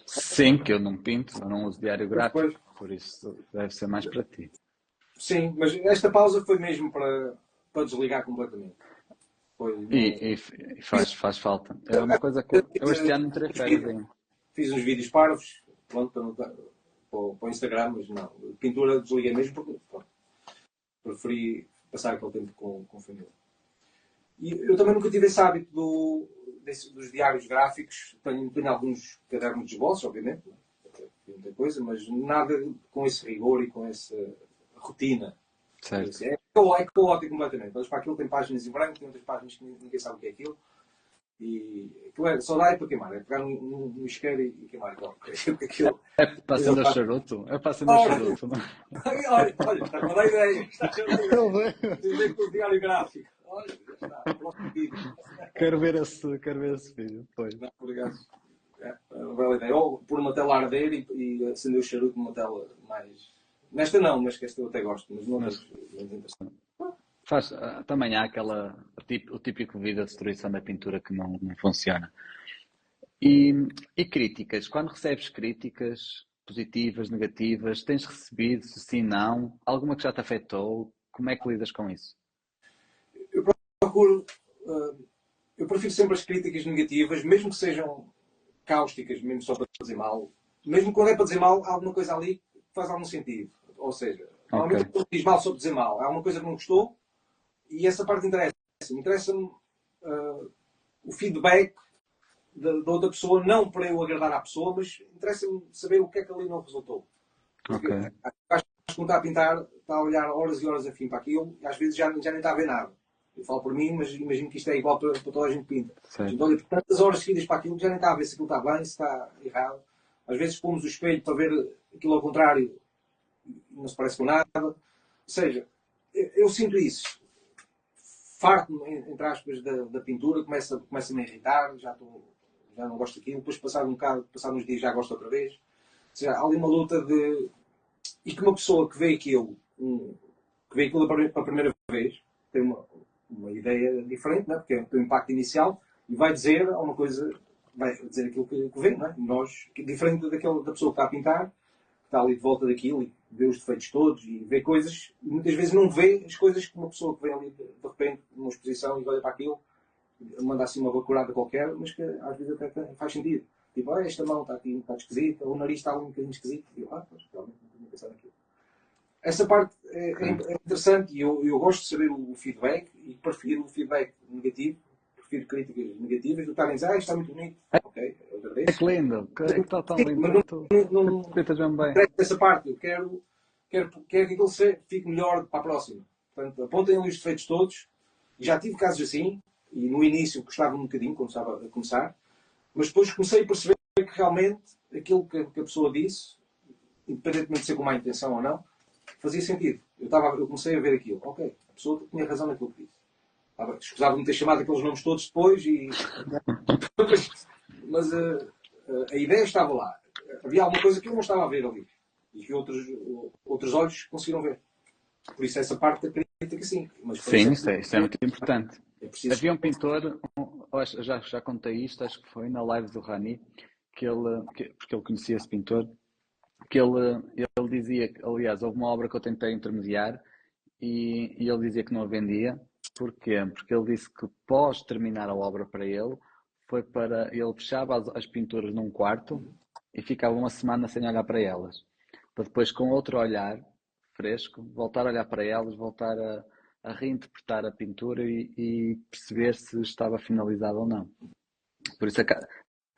S3: Sim, que eu não pinto, eu não uso diário gráfico,
S2: Pois.
S3: por isso deve ser mais para ti.
S2: Sim, mas esta pausa foi mesmo para desligar completamente. Foi,
S3: E faz falta. É uma coisa que eu este ano não terei férias ainda.
S2: Fiz uns vídeos parvos, pronto, para o Instagram, mas não. Pintura desliguei mesmo porque pronto, preferi passar aquele tempo com a família. E eu também nunca tive esse hábito dos diários gráficos. Tenho alguns cadernos de esboços, obviamente, muita coisa, mas nada com esse rigor e com essa rotina.
S3: Certo.
S2: É caótico completamente. Mas para aquilo tem páginas em branco, tem outras páginas que ninguém sabe o que é aquilo. E aquilo só dá para queimar, é pegar no isqueiro e queimar aquilo.
S3: É para acender o charuto? É para acender o charuto, não?
S2: Olha, está com a ideia. Está com a ideia. Dizer que o diário gráfico. Olha, já está. Próximo vídeo.
S3: Quero ver esse vídeo, depois.
S2: Não, obrigado. É uma bela ideia. Ou pôr uma tela a arder e acender o charuto numa tela mais... Nesta não, mas que esta eu até gosto. Mas não
S3: também há o típico vídeo de destruição da pintura que não funciona. E críticas? Quando recebes críticas positivas, negativas, tens recebido, se sim, não? Alguma que já te afetou? Como é que lidas com isso?
S2: Eu procuro... eu prefiro sempre as críticas negativas, mesmo que sejam cáusticas, mesmo só para dizer mal. Mesmo quando é para dizer mal, há alguma coisa ali que faz algum sentido. Ou seja, normalmente quando diz mal só para dizer mal, há uma coisa que não gostou e essa parte interessa-me. Interessa-me o feedback da outra pessoa, não para eu agradar à pessoa, mas interessa-me saber o que é que ali não resultou. Porque acho que quando está a pintar, está a olhar horas e horas a fim para aquilo e às vezes já nem está a ver nada. Eu falo por mim, mas imagino que isto é igual para toda a gente que pinta. Então, olha, por tantas horas seguidas para aquilo, já nem está a ver se aquilo está bem, se está errado. Às vezes pomos o espelho para ver aquilo ao contrário, não se parece com nada. Ou seja, eu sinto isso. Farto-me, entre aspas, da pintura, começa-me a irritar, já não gosto daquilo. Depois, passado um bocado, passado uns dias, já gosto outra vez. Ou seja, há ali uma luta de... E que uma pessoa que vê aquilo para a primeira vez, tem uma ideia diferente, não é? Porque tem um impacto inicial e vai dizer alguma coisa, vai dizer aquilo que vê, não é? Nós, diferente da pessoa que está a pintar, que está ali de volta daquilo e vê os defeitos todos e vê coisas, e muitas vezes não vê as coisas que uma pessoa que vem ali de repente numa exposição e olha para aquilo, manda assim uma bacurada qualquer, mas que às vezes até faz sentido. Tipo, esta mão está aqui, está esquisita, o nariz está um bocadinho esquisito. E eu, pois, realmente não tinha pensado naquilo. Essa parte é interessante e eu gosto de saber o feedback e prefiro o feedback negativo, prefiro críticas negativas do que estarem a dizer, está muito bonito. Ok, eu agradeço.
S3: É que lindo, que está tão lindo.
S2: Mas não
S3: pintas mesmo bem.
S2: Essa parte, eu quero que aquilo fique melhor para a próxima. Portanto, apontem ali os defeitos todos. E já tive casos assim, e no início gostava um bocadinho, quando estava a começar, mas depois comecei a perceber que realmente aquilo que a pessoa disse, independentemente de ser com má intenção ou não, fazia sentido. Eu comecei a ver aquilo. Ok, a pessoa tinha razão naquilo que disse. Escusava-me ter chamado aqueles nomes todos depois, mas a ideia estava lá. Havia alguma coisa que eu não estava a ver ali. E que outros olhos conseguiram ver. Por isso essa parte da crítica, sim. Mas
S3: sim, isso é muito importante.
S2: Havia
S3: um pintor, já contei isto, acho que foi na live do Rani, porque ele conhecia esse pintor, que ele dizia que, aliás, houve uma obra que eu tentei intermediar e ele dizia que não a vendia. Porquê? Porque ele disse que pós terminar a obra para ele, ele fechava as pinturas num quarto e ficava uma semana sem olhar para elas. Para depois, com outro olhar fresco, voltar a olhar para elas, voltar a reinterpretar a pintura e perceber se estava finalizada ou não. Por isso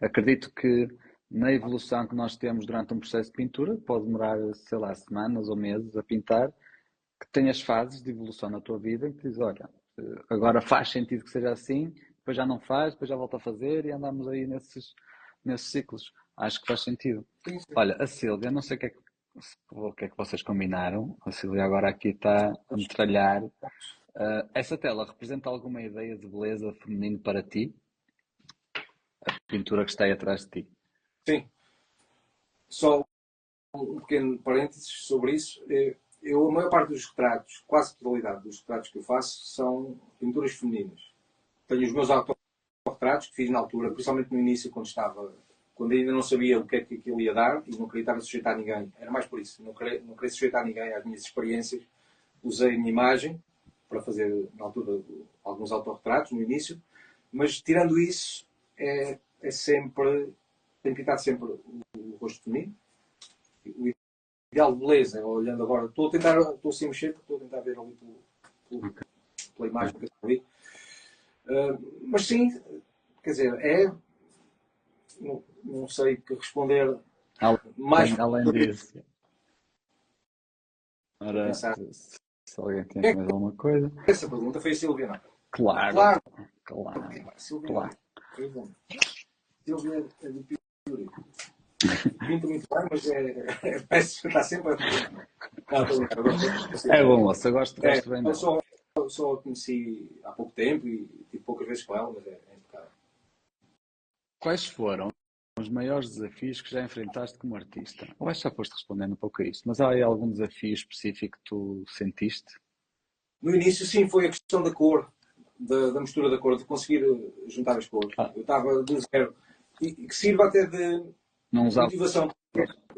S3: acredito que na evolução que nós temos durante um processo de pintura, pode demorar, sei lá, semanas ou meses a pintar, que tenhas fases de evolução na tua vida em que dizes, olha, agora faz sentido que seja assim, depois já não faz, depois já volta a fazer e andamos aí nesses ciclos. Acho que faz sentido.
S2: Sim, sim.
S3: Olha, a Sílvia, não sei o que é que vocês combinaram. A Sílvia agora aqui está a metralhar. Essa tela representa alguma ideia de beleza feminino para ti? A pintura que está aí atrás de ti.
S2: Sim. Só um pequeno parênteses sobre isso. A maior parte dos retratos, quase a totalidade dos retratos que eu faço, são pinturas femininas. Tenho os meus autorretratos que fiz na altura, principalmente no início, quando ainda não sabia o que é que aquilo ia dar e não queria estar a sujeitar a ninguém. Era mais por isso. Não queria sujeitar a ninguém às minhas experiências. Usei a minha imagem para fazer, na altura, alguns autorretratos no início. Mas, tirando isso, é sempre... Tem pintado sempre o rosto feminino. O ideal de beleza, olhando agora, estou sem mexer, porque estou a tentar ver ali pela imagem que eu vi. Mas sim, quer dizer, não sei que responder mais
S3: além disso. Ora, se alguém tem mais alguma coisa.
S2: Essa pergunta foi a Sílvia, não?
S3: Claro.
S2: Sílvia é do Pintura. Pinta muito bem, mas parece que está sempre a...
S3: É bom, moço, eu gosto bem dela.
S2: Eu só a conheci há pouco tempo e tive poucas vezes com ela, mas é impecável.
S3: Quais foram os maiores desafios que já enfrentaste como artista? Ou acho que já foste respondendo um pouco a isto, mas há aí algum desafio específico que tu sentiste?
S2: No início, sim, foi a questão da cor, da mistura da cor, de conseguir juntar as cores. Eu estava do zero. E que sirva até de motivação.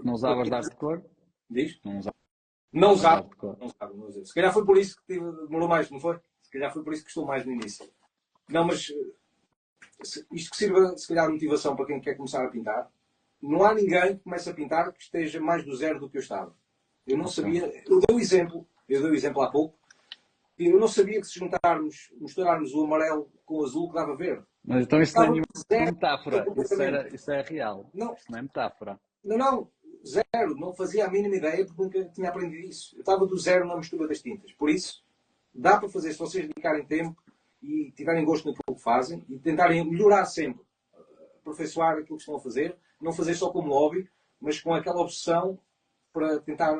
S3: Não usavas de arte de cor?
S2: Diz?
S3: Não usava.
S2: Não usava. Se calhar foi por isso que demorou mais, não foi? Se calhar foi por isso que custou mais no início. Não, mas isto que sirva, se calhar, de motivação para quem quer começar a pintar. Não há ninguém que comece a pintar que esteja mais do zero do que eu estava. Eu não sabia. Eu dei o exemplo há pouco. Eu não sabia que se misturarmos o amarelo com o azul que dava verde.
S3: Mas então isso não é nenhuma metáfora. Isso é real.
S2: Não.
S3: Isso não é metáfora.
S2: Não. Zero. Não fazia a mínima ideia porque nunca tinha aprendido isso. Eu estava do zero na mistura das tintas. Por isso, dá para fazer, se vocês dedicarem tempo e tiverem gosto naquilo que fazem e tentarem melhorar sempre, aperfeiçoar aquilo que estão a fazer, não fazer só como hobby, mas com aquela obsessão para tentar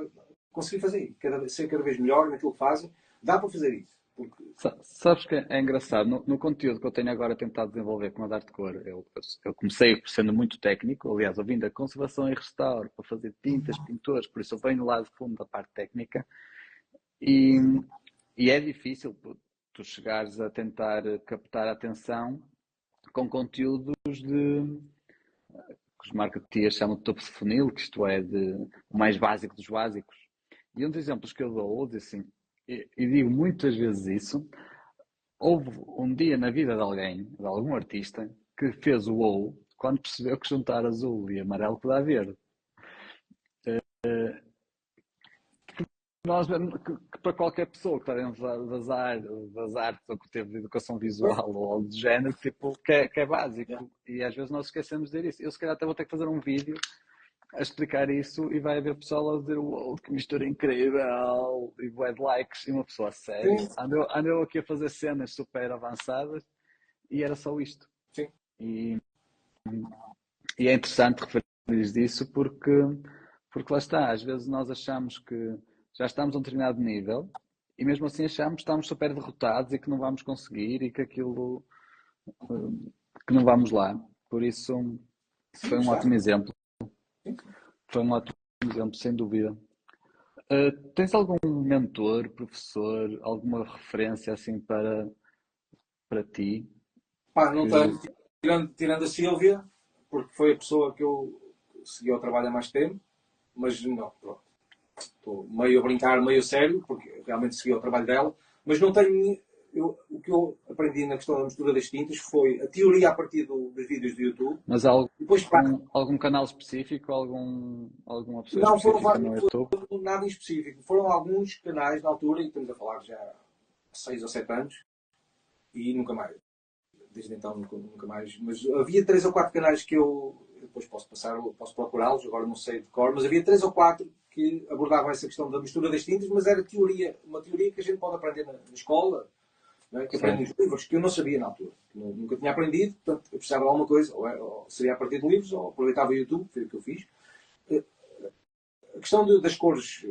S2: conseguir fazer, ser cada vez melhor naquilo que fazem, dá para fazer isso. Porque...
S3: Sabes que é engraçado, no conteúdo que eu tenho agora tentado desenvolver com a de arte de cor, eu comecei sendo muito técnico, aliás, eu vim da conservação e restauro para fazer tintas, pintores, por isso eu venho lá de fundo da parte técnica e é difícil tu chegares a tentar captar a atenção com conteúdos que os marketeers chamam de topo de funil, que isto é o mais básico dos básicos. E um dos exemplos que eu dou, assim, e digo muitas vezes isso, houve um dia na vida de alguém, de algum artista, que fez o WoW quando percebeu que juntar azul e amarelo que dá verde. Que para qualquer pessoa que está dentro das artes ou que teve educação visual ou algo do género, tipo, que é básico. E às vezes nós esquecemos de dizer isso. Eu se calhar até vou ter que fazer um vídeo a explicar isso e vai haver pessoal a dizer uau, que mistura incrível e bué de likes e uma pessoa séria. Andou aqui a fazer cenas super avançadas e era só isto.
S2: Sim.
S3: E é interessante referir disso porque lá está, às vezes nós achamos que já estamos a um determinado nível e mesmo assim achamos que estamos super derrotados e que não vamos conseguir e que aquilo que não vamos lá. Por isso foi um ótimo exemplo. Foi um ótimo exemplo, sem dúvida. Tens algum mentor, professor, alguma referência assim para ti?
S2: Não tenho. Tirando a Sílvia, porque foi a pessoa que eu segui ao trabalho há mais tempo, mas não, pronto. estou meio a brincar, meio a sério, porque realmente segui o trabalho dela, mas não tenho... o que eu aprendi na questão da mistura das tintas foi a teoria a partir dos vídeos do YouTube.
S3: Mas há
S2: Depois,
S3: algum canal específico, alguma pessoa
S2: não
S3: específica no YouTube?
S2: nada em específico. Foram alguns canais na altura, e estamos a falar já há 6 ou 7 anos, e nunca mais. Desde então, nunca mais. Mas havia 3 ou 4 canais que eu depois posso procurá-los, agora não sei de cor, mas havia 3 ou 4 que abordavam essa questão da mistura das tintas, mas era teoria, uma teoria que a gente pode aprender na escola, não é? Que aprende nos livros, que eu não sabia na altura. Nunca tinha aprendido, portanto, eu precisava de alguma coisa, ou seria a partir de livros, ou aproveitava o YouTube, foi o que eu fiz. A questão das cores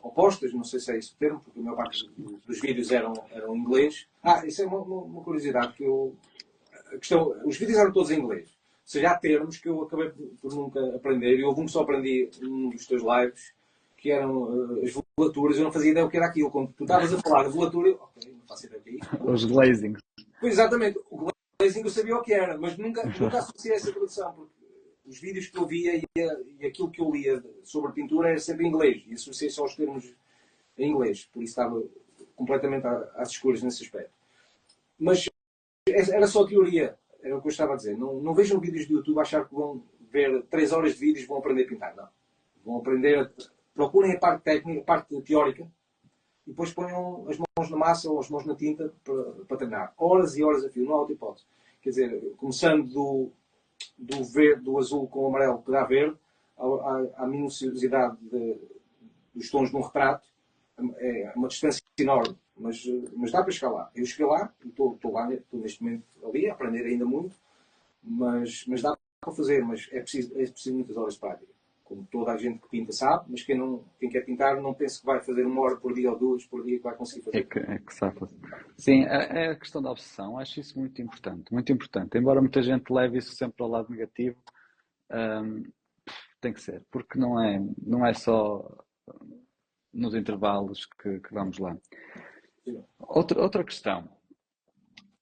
S2: opostas, não sei se é esse o termo, porque a maior parte dos vídeos eram em inglês. Isso é uma curiosidade que os vídeos eram todos em inglês. Ou seja, há termos que eu acabei por nunca aprender, e houve um que só aprendi num dos teus lives, que eram as velaturas. Eu não fazia ideia o que era aquilo. Quando tu estavas a falar de velatura, eu, ok, não faço ideia o que é isso.
S3: Os glazings.
S2: Pois, exatamente. O glazing eu sabia o que era, mas nunca associei essa tradução, porque os vídeos que eu via e aquilo que eu lia sobre pintura era sempre em inglês, e associei só os termos em inglês, por isso estava completamente às escuras nesse aspecto. Mas era só teoria, era o que eu estava a dizer. Não vejam vídeos do YouTube a achar que vão ver 3 horas de vídeos e vão aprender a pintar, não. Vão aprender, procurem a parte técnica, a parte teórica, e depois ponham as mãos na massa ou as mãos na tinta para treinar. Horas e horas a fio, não há outra hipótese. Quer dizer, começando do verde, do azul com o amarelo que dá verde, à minuciosidade dos tons de um retrato, é uma distância enorme, mas dá para chegar lá. Eu cheguei lá, estou neste momento ali a aprender ainda muito, mas dá para fazer, mas é preciso muitas horas de prática. Como toda a gente que pinta sabe, mas quem quer pintar não pensa que vai fazer 1 hora por dia ou 2 por dia que vai conseguir fazer.
S3: É que sabe. Sim, é a questão da obsessão. Acho isso muito importante, muito importante. Embora muita gente leve isso sempre ao lado negativo, tem que ser, porque não é só nos intervalos que vamos lá. Outra questão.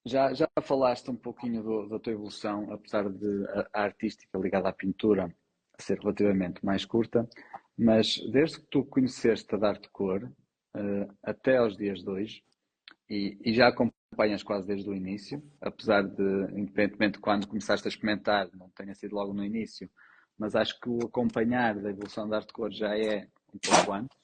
S3: Já falaste um pouquinho da tua evolução, apesar de a artística ligada à pintura ser relativamente mais curta, mas desde que tu conheceste a dar-te cor até aos dias de hoje, e já acompanhas quase desde o início, apesar de, independentemente de quando começaste a experimentar, não tenha sido logo no início, mas acho que o acompanhar da evolução da arte cor já é um pouco antes.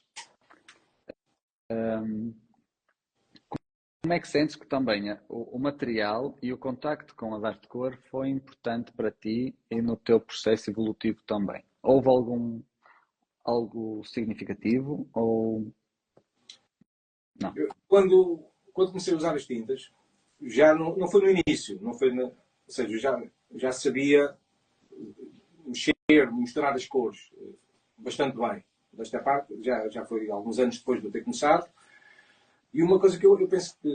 S3: Como é que sentes que também o material e o contacto com a arte cor foi importante para ti e no teu processo evolutivo também? Houve algo significativo ou não?
S2: Quando comecei a usar as tintas, já não foi no início, não foi ou seja, já sabia misturar as cores bastante bem. Desta parte, já foi alguns anos depois de eu ter começado. E uma coisa que eu penso que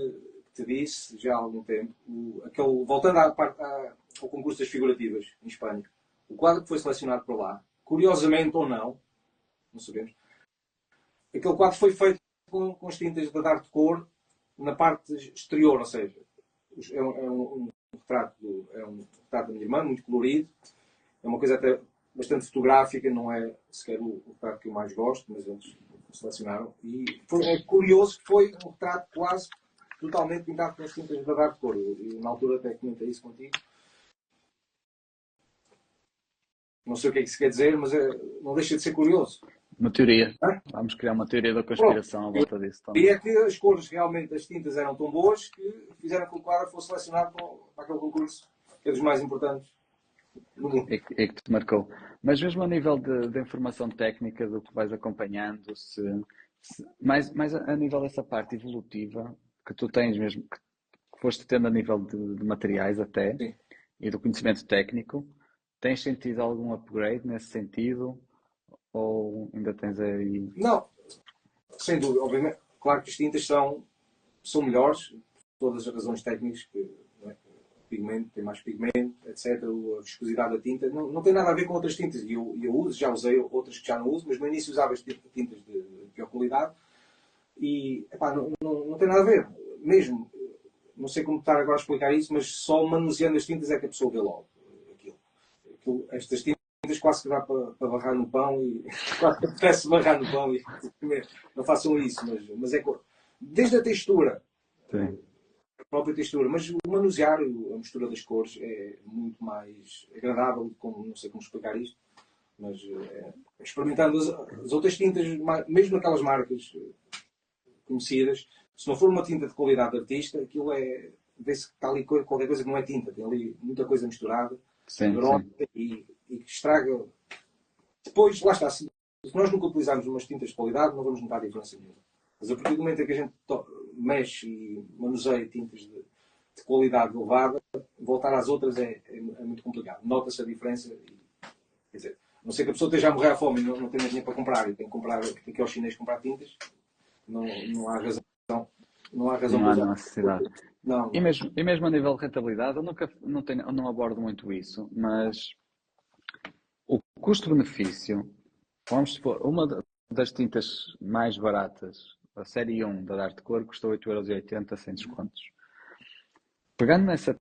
S2: te disse já há algum tempo, voltando ao concurso das figurativas em Espanha, o quadro que foi selecionado por lá, curiosamente ou não sabemos, aquele quadro foi feito com as tintas da arte cor na parte exterior, ou seja, é um retrato da minha irmã, muito colorido, é uma coisa até bastante fotográfica, não é sequer o retrato que eu mais gosto, mas eles selecionaram. E é curioso que foi um retrato quase totalmente pintado com as tintas da arte cor. Eu, na altura, até comentei isso contigo. Não sei o que é que se quer dizer, mas não deixa de ser curioso.
S3: Uma teoria. Vamos criar uma teoria da conspiração à volta disso também.
S2: E é que as cores realmente das tintas eram tão boas que fizeram com que o quadro fosse selecionado para aquele concurso, que é dos mais importantes do mundo.
S3: É que te marcou. Mas mesmo a nível de informação técnica, do que vais acompanhando, mais a nível dessa parte evolutiva que tu tens mesmo, que foste tendo a nível de materiais até,
S2: Sim.
S3: E do conhecimento técnico, tens sentido algum upgrade nesse sentido? Ou ainda tens aí...
S2: Não, sem dúvida. Obviamente, claro que as tintas são melhores, por todas as razões técnicas, que pigmento, tem mais pigmento, etc. A viscosidade da tinta não tem nada a ver com outras tintas. E eu já usei outras que já não uso, mas no início usava as tintas de pior qualidade e não tem nada a ver. Mesmo, não sei como estar agora a explicar isso, mas só manuseando as tintas é que a pessoa vê logo aquilo. Estas tintas tintas quase que dá para barrar no pão e quase que apetece barrar no pão e comer. Não façam isso, mas é desde a textura,
S3: Sim.
S2: a própria textura, mas o manusear, a mistura das cores é muito mais agradável, como, não sei como explicar isto, mas experimentando as outras tintas, mesmo aquelas marcas conhecidas, se não for uma tinta de qualidade de artista, aquilo vê-se que está ali qualquer coisa que não é tinta, tem ali muita coisa misturada, grossa e que estraga. Depois, lá está, se nós nunca utilizarmos umas tintas de qualidade, não vamos notar a diferença nenhuma. Mas a partir do momento em que a gente mexe e manuseia tintas de qualidade elevada, voltar às outras é muito complicado. Nota-se a diferença. Quer dizer, a não ser que a pessoa esteja a morrer à fome e não tenha dinheiro para comprar e tem que ir ao chinês comprar tintas, não há razão. Não há razão
S3: Não há
S2: para usar.
S3: necessidade.
S2: Não.
S3: E mesmo a nível de rentabilidade, eu não abordo muito isso, mas o custo-benefício, vamos supor, uma das tintas mais baratas, a série 1 da Arte Cor, custa 8,80€ sem descontos. Pegando nessa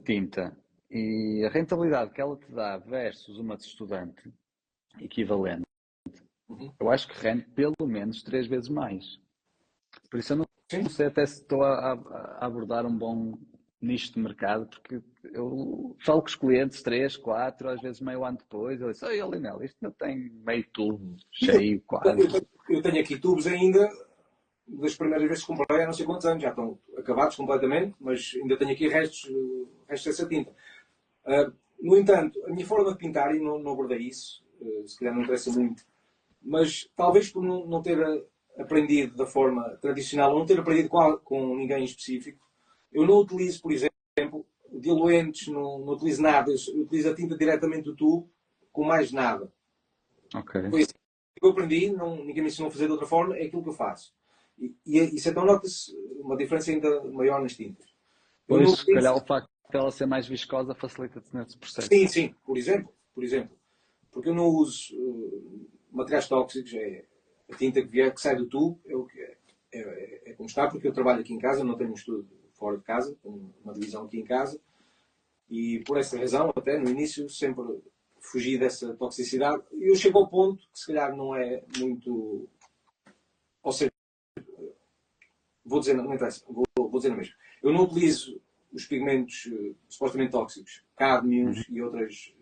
S3: tinta e a rentabilidade que ela te dá versus uma de estudante equivalente, eu acho que rende pelo menos 3 vezes mais. Por isso eu não sei até se estou a abordar um bom nicho de mercado, porque eu falo com os clientes 3, 4, às vezes meio ano depois, eu disse, olha Linel, isto não tem meio tubo cheio, quase.
S2: Eu tenho aqui tubos ainda, das primeiras vezes que comprei há não sei quantos anos, já estão acabados completamente, mas ainda tenho aqui restos dessa tinta. No entanto, a minha forma de pintar, e não abordei isso, se calhar não interessa muito, mas talvez por não ter aprendido da forma tradicional, ou não ter aprendido com ninguém em específico, eu não utilizo, por exemplo, diluentes, não utilizo nada, eu utilizo a tinta diretamente do tubo, com mais nada.
S3: Ok.
S2: Foi assim que eu aprendi, ninguém me ensinou a fazer de outra forma, é aquilo que eu faço. E isso então nota-se uma diferença ainda maior nas tintas.
S3: Pois, se calhar o facto de ela ser mais viscosa facilita-te nesse processo.
S2: Sim, por exemplo. Porque eu não uso materiais tóxicos, a tinta que sai do tubo, é como está, porque eu trabalho aqui em casa, não tenho um estudo fora de casa, tenho uma divisão aqui em casa, e por essa razão, até no início, sempre fugi dessa toxicidade. E eu chego ao ponto que se calhar não é muito... Ou seja, vou dizer, não interessa, vou dizer mesmo. Eu não utilizo os pigmentos supostamente tóxicos, cadmiums e outras,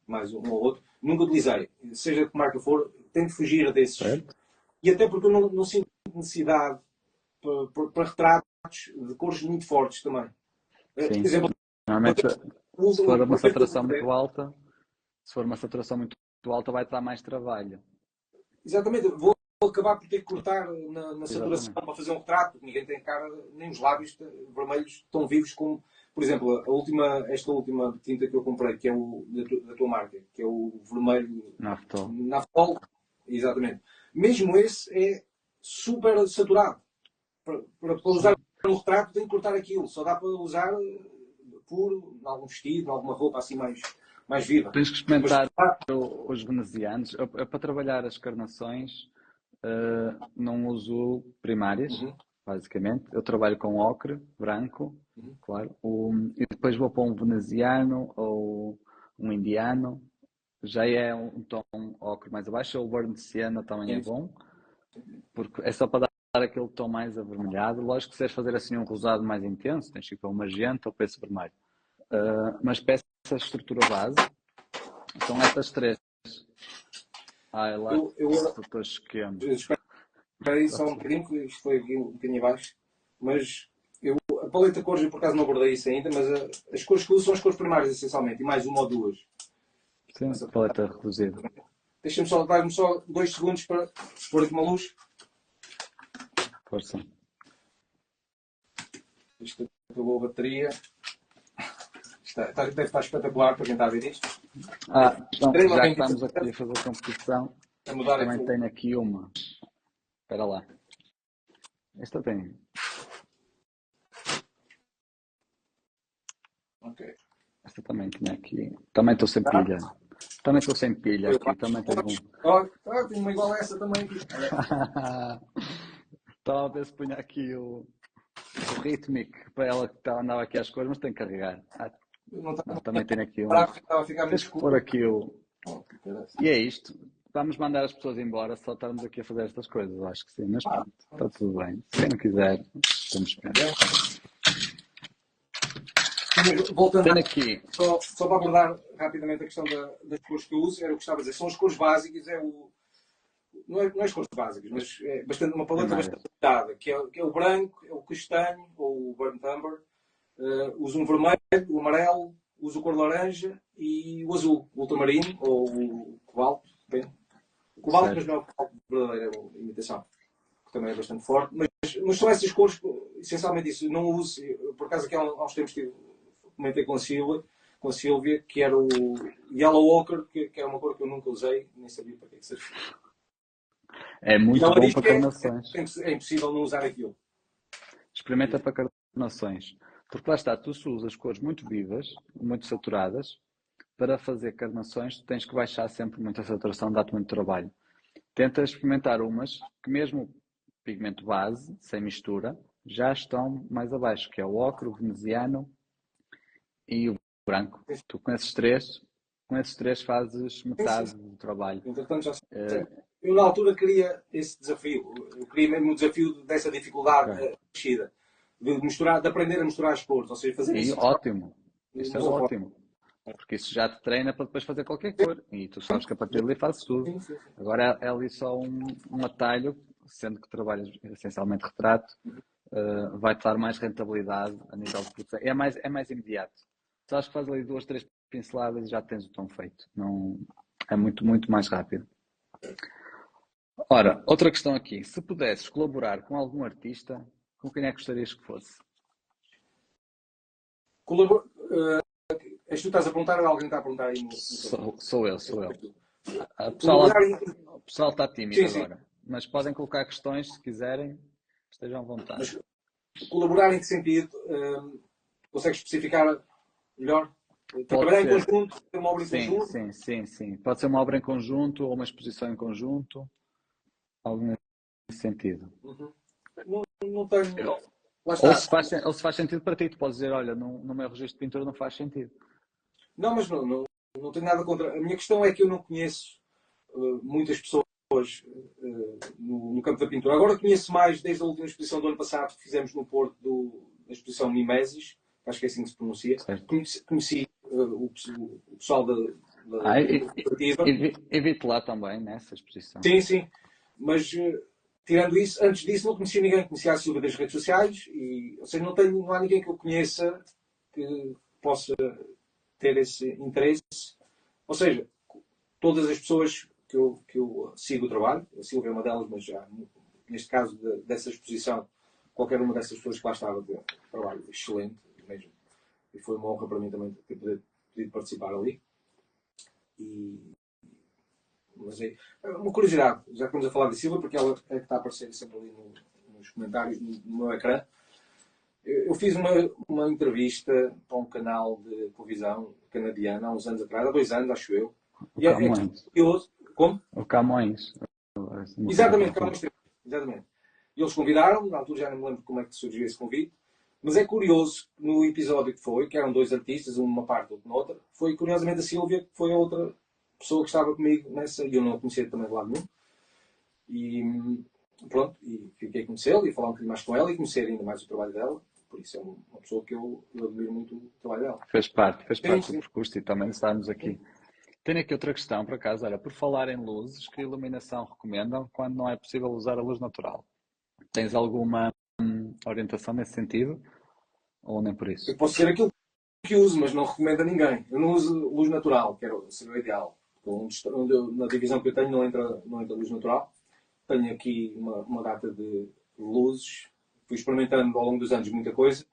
S2: mais um ou outro, nunca utilizei. Seja de que marca for, tento fugir desses.
S3: Certo.
S2: E até porque eu não sinto necessidade para retratos de cores muito fortes também.
S3: Sim.
S2: Por exemplo,
S3: normalmente, se for uma saturação muito alta, vai-te dar mais trabalho.
S2: Exatamente, vou acabar por ter que cortar na saturação para fazer um retrato, porque ninguém tem cara, nem os lábios vermelhos tão vivos como, por exemplo, esta última tinta que eu comprei, que é da tua marca, que é o vermelho Naftol. Exatamente. Mesmo esse é super saturado. Para usar no retrato tem que cortar aquilo, só dá para usar puro, em algum vestido, em alguma roupa assim mais viva.
S3: Tens que experimentar os venezianos. Eu, para trabalhar as carnações, não uso primárias, basicamente. Eu trabalho com ocre, branco, claro. E depois vou para um veneziano ou um indiano. Já é um tom ocre mais abaixo. Ou o burnt sienna também é bom. Porque é só para dar aquele tom mais avermelhado. Lógico que se queres fazer assim um rosado mais intenso, tens que ir para um magenta ou para esse vermelho. Mas para essa estrutura base, são estas três.
S2: Eu
S3: estou esquema.
S2: Espera aí só um bocadinho, que isto foi aqui um bocadinho abaixo. Mas a paleta de cores, eu por acaso não abordei isso ainda, mas as cores que uso são as cores primárias, essencialmente, e mais uma ou duas.
S3: Sim, a paleta reduzida.
S2: Deixa-me só, dar-me só 2 segundos para pôr aqui uma luz.
S3: Força.
S2: Isto acabou a bateria. Deve estar espetacular para quem está a ver isto.
S3: Então, já que estamos aqui a fazer competição, também tenho aqui uma. Espera lá. Esta tem.
S2: Ok.
S3: Esta também tinha aqui. Também estou sem pilha. Também estou sem pilha aqui. Também tenho um.
S2: Tenho uma igual a essa também aqui.
S3: Estava a ver se punha aqui o rítmico para ela que andava aqui às cores, mas tem que carregar. Também tenho aqui um. Tens que pôr aqui o E é isto. Vamos mandar as pessoas embora, só estarmos aqui a fazer estas coisas, eu acho que sim, mas pronto, está tudo bem. Se quem não quiser, estamos bem.
S2: Voltando
S3: Tenho aqui.
S2: Só para abordar rapidamente a questão das cores que eu uso, era o que estava a dizer. São as cores básicas, não é as cores básicas, mas é uma paleta bastante limitada, que é o branco, é o castanho, ou o burnt umber, uso um vermelho, o amarelo, uso o cor laranja e o azul, o ultramarino, ou o cobalto, depende. O cobalto, mas não é o cobalto verdadeiro, é uma imitação, que também é bastante forte. Mas são essas cores, essencialmente isso. Não uso, por acaso aqui há uns tempos comentei com a Silvia, que era o Yellow Ochre, que é uma cor que eu nunca usei, nem sabia para que servia.
S3: É muito bom para carnações.
S2: É impossível não usar aquilo.
S3: Experimenta para carnações. Porque lá está, tu se usas cores muito vivas, muito saturadas, para fazer carnações, tu tens que baixar sempre muita saturação, dá-te muito trabalho. Tenta experimentar umas que mesmo o pigmento base, sem mistura, já estão mais abaixo, que é o ocre, o veneziano e o branco. Tu com esses três fazes metade do trabalho.
S2: Entretanto, já sei. Eu na altura queria esse desafio. Eu queria mesmo o desafio dessa dificuldade crescida. De aprender a misturar as cores. Ou seja, fazer isso.
S3: Ótimo. Isso é ótimo. Porque isso já te treina para depois fazer qualquer cor. E tu sabes que a partir dali fazes tudo.
S2: Sim.
S3: Agora é ali só um atalho, sendo que trabalhas essencialmente retrato, vai-te dar mais rentabilidade a nível de produção. É mais imediato. Sabes que fazes ali 2, 3 pinceladas e já tens o tom feito. Não, é muito, muito mais rápido. Ora, outra questão aqui. Se pudesses colaborar com algum artista, com quem é que gostarias que fosse?
S2: És tu estás a perguntar ou alguém está a perguntar aí?
S3: Sou eu. O pessoal está tímido agora. Mas podem colocar questões se quiserem. Estejam à vontade.
S2: Mas colaborar em que sentido? Consegues especificar melhor? Trabalhar em conjunto? Ter uma obra em conjunto?
S3: Sim. Pode ser uma obra em conjunto ou uma exposição em conjunto. Algo nesse sentido.
S2: Uhum. Não tenho...
S3: Ou se faz sentido para ti, tu podes dizer, olha, no meu registro de pintura não faz sentido.
S2: Não, mas não tenho nada contra. A minha questão é que eu não conheço muitas pessoas no campo da pintura. Agora conheço mais desde a última exposição do ano passado que fizemos no Porto, da exposição Mimesis, acho que é assim que se pronuncia. Conheci o pessoal da cooperativa.
S3: E vi-te lá também, nessa exposição.
S2: Sim. Mas tirando isso, antes disso não conhecia ninguém. Conhecia a Silvia das redes sociais e, ou seja, não há ninguém que eu conheça que possa ter esse interesse. Ou seja, todas as pessoas que eu sigo o trabalho, a Silvia é uma delas, mas já neste caso dessa exposição, qualquer uma dessas pessoas que lá estava tem um trabalho excelente mesmo. E foi uma honra para mim também ter podido participar ali. Mas é uma curiosidade, já que estamos a falar de Silvia, porque ela é que está a aparecer sempre ali nos comentários no meu ecrã. Eu fiz uma entrevista para um canal de televisão canadiano há uns anos atrás, há 2 anos, acho eu.
S3: O Camões.
S2: Como?
S3: O Camões.
S2: Exatamente, Camões. Exatamente. E eles convidaram-me, na altura já não me lembro como é que surgiu esse convite, mas é curioso, no episódio que eram 2 artistas, um numa parte, outro noutra, foi curiosamente a Silvia, que foi a outra pessoa que estava comigo nessa, e eu não a conhecia também de lado nenhum. E pronto, e fiquei a conhecê-la e a falar um bocadinho mais com ela e conhecer ainda mais o trabalho dela. Por isso é uma pessoa que eu admiro muito o trabalho dela.
S3: Fez parte do percurso e também estarmos aqui. Tenho aqui outra questão, por acaso. Olha, por falar em luzes, que iluminação recomendam quando não é possível usar a luz natural? Tens alguma orientação nesse sentido? Ou nem por isso?
S2: Eu posso ser aquilo que uso, mas não recomendo a ninguém. Eu não uso luz natural, que seria o ideal. Na divisão que eu tenho não entra luz natural. Tenho aqui uma data de luzes. Fui experimentando ao longo dos anos muita coisa.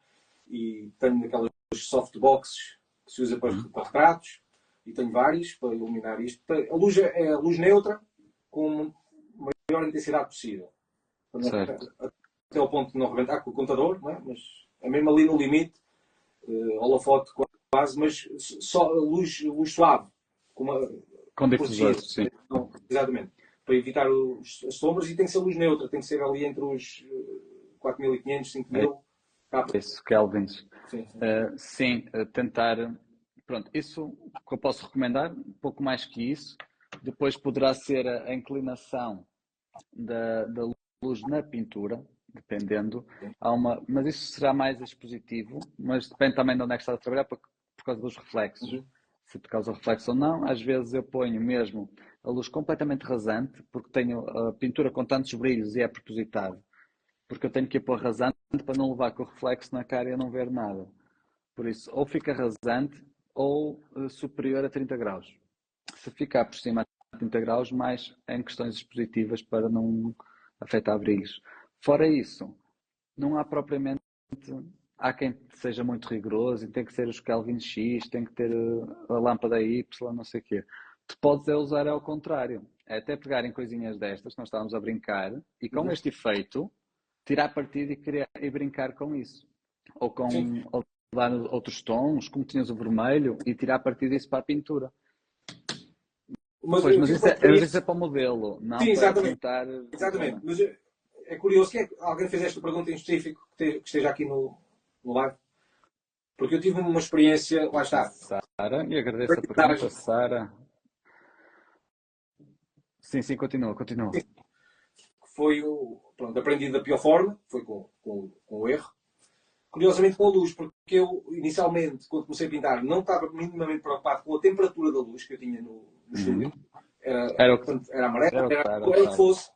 S2: E tenho aquelas softboxes que se usa para retratos. E tenho vários para iluminar isto. A luz é a luz neutra com a maior intensidade possível. Até ao ponto de não arrebentar com o contador, não é? Mas é mesmo ali no limite. Holofote quase, mas só luz suave.
S3: Com difusor, sim.
S2: Não, exatamente. Para evitar as sombras, e tem que ser luz neutra, tem que ser ali entre os 4.500, 5.000 capas.
S3: Isso, kelvins.
S2: Sim.
S3: Sim, tentar Pronto, isso que eu posso recomendar, um pouco mais que isso, depois poderá ser a inclinação da luz na pintura, dependendo. Mas isso será mais expositivo, mas depende também de onde é que está a trabalhar, por causa dos reflexos.
S2: Uhum.
S3: Se por causa do reflexo ou não, às vezes eu ponho mesmo a luz completamente rasante, porque tenho a pintura com tantos brilhos e é propositado, porque eu tenho que ir pôr rasante para não levar com o reflexo na cara e eu não ver nada. Por isso, ou fica rasante ou superior a 30 graus. Se ficar por cima de 30 graus, mais em questões expositivas para não afetar brilhos. Fora isso, não há propriamente. Há quem seja muito rigoroso e tem que ser os Kelvin X, tem que ter a lâmpada Y, não sei o quê. Tu podes usar ao contrário. É até pegarem coisinhas destas, nós estávamos a brincar, e com este efeito, tirar partido e brincar com isso. Ou com
S2: Sim.
S3: ou dar outros tons, como tinhas o vermelho, e tirar partido disso para a pintura.
S2: Mas
S3: Pois,
S2: eu
S3: mas
S2: tive
S3: isso
S2: uma
S3: é
S2: experiência.
S3: para o modelo, não
S2: Sim,
S3: para
S2: exatamente.
S3: pintar.
S2: Exatamente. Mas é curioso que alguém fez esta pergunta em específico que esteja aqui no live. Porque eu tive uma experiência, lá está.
S3: Sara, e agradeço a pergunta,
S2: Aprendizagem.
S3: Sara. Sim, sim, continua.
S2: Foi pronto, aprendi da pior forma, foi com o erro. Curiosamente com a luz, porque eu inicialmente, quando comecei a pintar, não estava minimamente preocupado com a temperatura da luz que eu tinha no estúdio.
S3: Era o que,
S2: Portanto, era amarelo,
S3: era o que
S2: era
S3: era,
S2: o que
S3: Sara.
S2: fosse.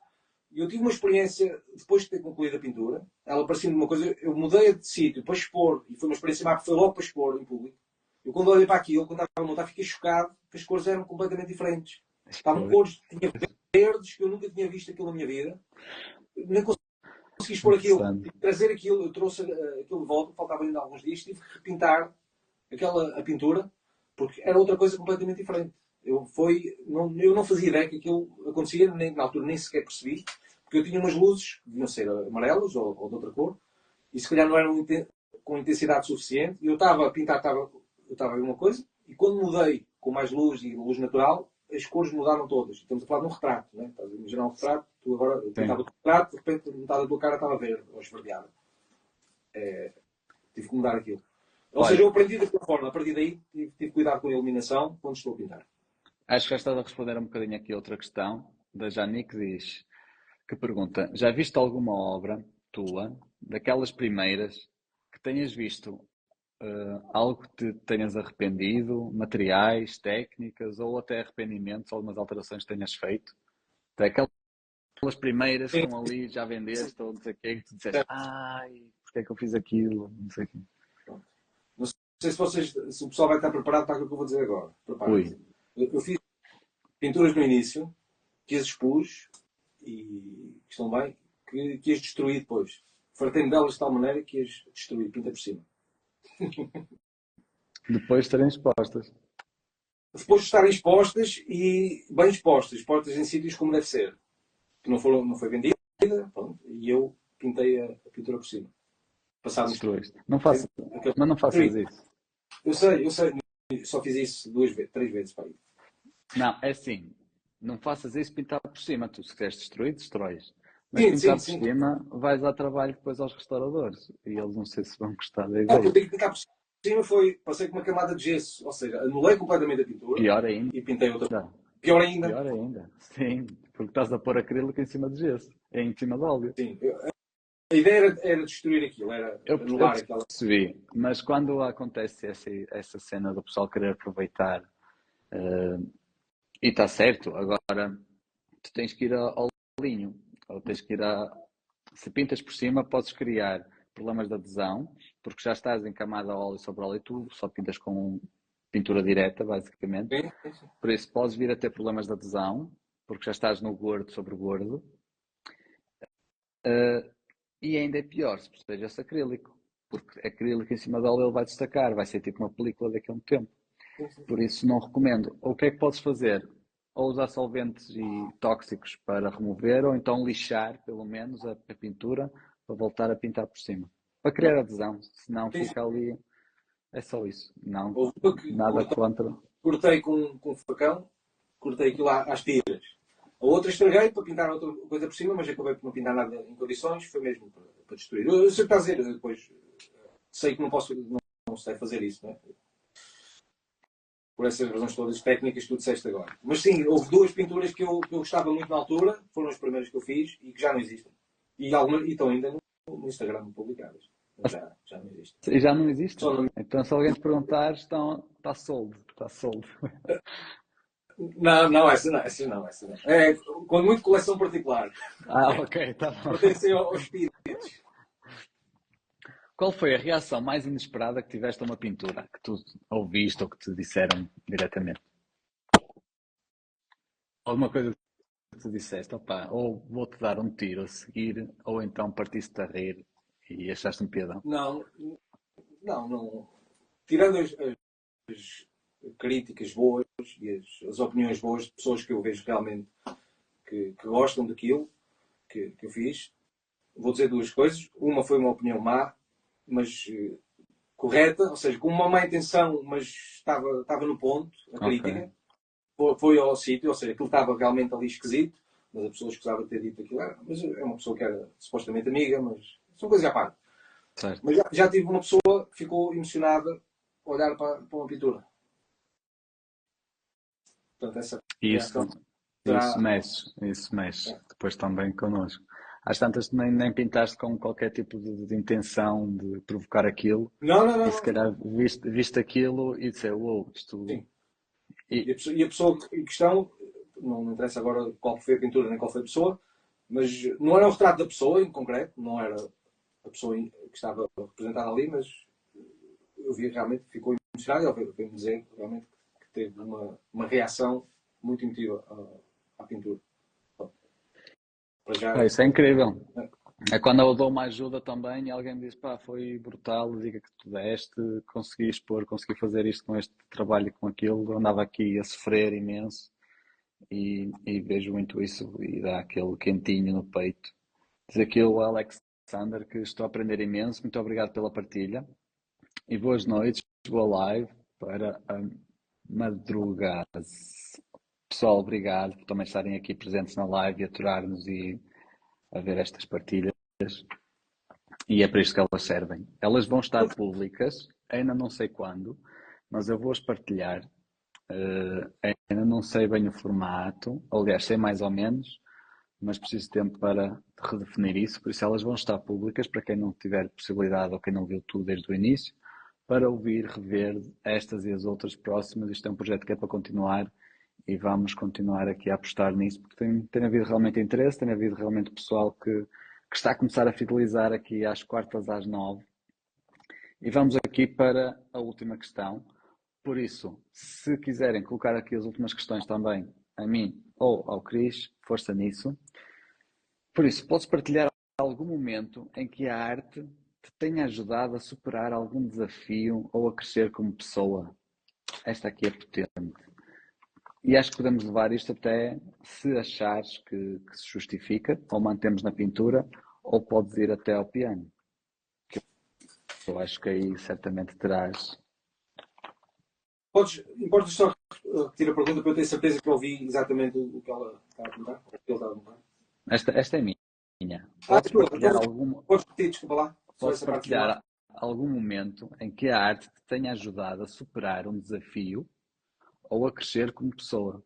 S2: E eu tive uma experiência, depois de ter concluído a pintura, ela parecia-me uma coisa, eu mudei de sítio para expor, e foi uma experiência má, porque foi logo para expor em público. Eu quando olhei para aquilo, quando estava a montar, fiquei chocado, que as cores eram completamente diferentes. Estavam cores, tinha verdes, que eu nunca tinha visto aquilo na minha vida. Nem consegui expor aquilo. Tive
S3: Interessante.
S2: que trazer aquilo, eu trouxe aquilo de volta, faltava ainda alguns dias, tive que repintar a pintura, porque era outra coisa completamente diferente. Eu não fazia ideia que aquilo acontecia, nem, na altura nem sequer percebi, porque eu tinha umas luzes que deviam ser amarelas ou de outra cor, e se calhar não eram com intensidade suficiente, e eu estava a pintar, eu estava a ver uma coisa, e quando mudei com mais luz e luz natural, as cores mudaram todas. Estamos a falar de um retrato, né? Estás a imaginar um retrato, tu agora pintava o retrato, de repente metade da tua cara estava verde ou esverdeada. Tive que mudar aquilo. Ou seja,
S3: Olha,
S2: eu aprendi daquela forma. A partir daí, tive cuidado com a iluminação quando estou a pintar.
S3: acho que já estás a responder um bocadinho aqui a outra questão da Jani que diz, que pergunta, já viste alguma obra tua, daquelas primeiras, que tenhas visto algo que te tenhas arrependido, materiais, técnicas ou até arrependimentos, algumas alterações que tenhas feito? Daquelas primeiras que
S2: Sim,
S3: estão ali, já vendeste ou não sei o quê, que tu disseste,
S2: certo.
S3: ai, porque é que eu fiz aquilo, não sei o quê.
S2: Não sei se o pessoal vai estar preparado para aquilo que eu vou dizer agora.
S3: Ui,
S2: Preparem-se. Eu fiz pinturas no início, que as expus e estão bem, que as destruí depois. Fartei-me delas de tal maneira que as destruí, pinta por cima.
S3: depois estarem expostas.
S2: Depois de estarem expostas e bem expostas, expostas em sítios como deve ser. Que não foi vendida, pronto, e eu pintei a pintura por cima. Passado uns
S3: Destruíste.
S2: aquele-
S3: Mas não faças isso.
S2: eu sei, só fiz isso 3 vezes para aí.
S3: Não, é assim, não faças isso pintar por cima. Tu, se queres destruir, destróis. Mas
S2: Sim,
S3: pintar
S2: sim,
S3: por
S2: sim.
S3: cima, vais dar trabalho depois aos restauradores. E eles não sei se vão gostar da
S2: Não, eu
S3: ideia.
S2: tenho que pintar por cima passei com uma camada de gesso, ou seja, anulei completamente a pintura
S3: Pior ainda.
S2: e pintei outra. Pior ainda,
S3: Pior ainda. Sim, porque estás a pôr acrílico em cima de gesso. É em cima de óleo.
S2: sim. A ideia era destruir aquilo, era
S3: Eu
S2: anular aquela.
S3: percebi. Mas quando acontece essa cena do pessoal querer aproveitar, e está certo, agora tu tens que ir ao linho. Ou tens que ir a. Se pintas por cima, podes criar problemas de adesão, porque já estás em camada óleo sobre óleo e tu só pintas com pintura direta, basicamente.
S2: Sim, sim, sim.
S3: Por isso, podes vir a ter problemas de adesão, porque já estás no gordo sobre gordo. E ainda é pior se proteges acrílico, porque acrílico em cima de óleo ele vai destacar, vai ser tipo uma película daqui a um tempo. Por isso, não recomendo. O que é que podes fazer? Ou usar solventes e tóxicos para remover, ou então lixar, pelo menos, a pintura para voltar a pintar por cima. Para criar adesão, senão
S2: Sim, sim.
S3: fica ali. É só isso. Não,
S2: Houve uma que
S3: nada contra.
S2: cortei com um facão, cortei aquilo às tiras. A outra estraguei para pintar outra coisa por cima, mas acabei por não pintar nada em condições, foi mesmo para destruir. Eu sei o que está a dizer, depois sei que não sei fazer isso, não é? por essas razões todas técnicas que tu disseste agora. Mas sim, houve duas pinturas que eu gostava muito na altura, foram as primeiras que eu fiz e que já não existem. E estão ainda no Instagram publicadas. Mas já não existem.
S3: E já não existe?
S2: Só não-
S3: Então, se alguém te perguntar, está sold. Está sold.
S2: Não, essa não. É, quando muito coleção particular.
S3: Ok, está bom.
S2: Pertencem aos espíritos.
S3: Qual foi a reação mais inesperada que tiveste a uma pintura que tu ouviste ou que te disseram diretamente? Alguma coisa que tu disseste, opá, ou vou-te dar um tiro a seguir, ou então partiste a rir e achaste-me piadão.
S2: Não. Tirando as críticas boas e as opiniões boas de pessoas que eu vejo realmente que gostam daquilo que eu fiz, vou dizer duas coisas. Uma foi uma opinião má, mas correta, ou seja, com uma má intenção, mas estava no ponto, a crítica. Foi ao sítio, ou seja, aquilo estava realmente ali esquisito, mas a pessoa escusava de ter dito aquilo. Mas é uma pessoa que era supostamente amiga, mas são coisas à parte.
S3: Certo.
S2: Mas já tive uma pessoa que ficou emocionada a olhar para uma pintura. Portanto, essa
S3: Isso mexe. Depois também connosco. Às tantas nem pintaste com qualquer tipo de intenção de provocar aquilo.
S2: Não.
S3: E se calhar viste aquilo e disse, uou, isto...
S2: Sim. E a pessoa em questão, não interessa agora qual foi a pintura nem qual foi a pessoa, mas não era o retrato da pessoa em concreto, não era a pessoa que estava representada ali, mas eu vi realmente, ficou emocionado e ele veio-me dizer realmente que teve uma reação muito emotiva à pintura. Para já,
S3: Isso é incrível. É quando eu dou uma ajuda também e alguém me diz, pá, foi brutal, diga que tu deste, consegui expor, consegui fazer isto com este trabalho e com aquilo, eu andava aqui a sofrer imenso e vejo muito isso e dá aquele quentinho no peito. Diz aqui o Alexander que estou a aprender imenso, muito obrigado pela partilha e boas noites, boa live para a madrugada. Pessoal, obrigado por também estarem aqui presentes na live e aturar-nos e a ver estas partilhas. E é para isto que elas servem. Elas vão estar públicas, ainda não sei quando, mas eu vou-as partilhar. Ainda não sei bem o formato, aliás, sei mais ou menos, mas preciso de tempo para redefinir isso. Por isso, elas vão estar públicas para quem não tiver possibilidade ou quem não viu tudo desde o início, para ouvir, rever estas e as outras próximas. Isto é um projeto que é para continuar e vamos continuar aqui a apostar nisso, porque tem havido realmente interesse, tem havido realmente pessoal que está a começar a fidelizar aqui às quartas às 9. E vamos aqui para a última questão. Por isso, se quiserem colocar aqui as últimas questões também a mim ou ao Cris, força nisso. Por isso, podes partilhar algum momento em que a arte te tenha ajudado a superar algum desafio ou a crescer como pessoa? Esta aqui é potente. E acho que podemos levar isto até, se achares que se justifica, ou mantemos na pintura, ou podes ir até ao piano. Eu acho que aí certamente terás.
S2: Importas só repetir a pergunta para eu ter certeza que eu ouvi exatamente o que ela estava a perguntar? O que ele estava a perguntar?
S3: Esta é minha. Podes partilhar algum.
S2: Podes repetir, desculpa lá.
S3: Podes partilhar algum momento em que a arte te tenha ajudado a superar um desafio ou a crescer como pessoa?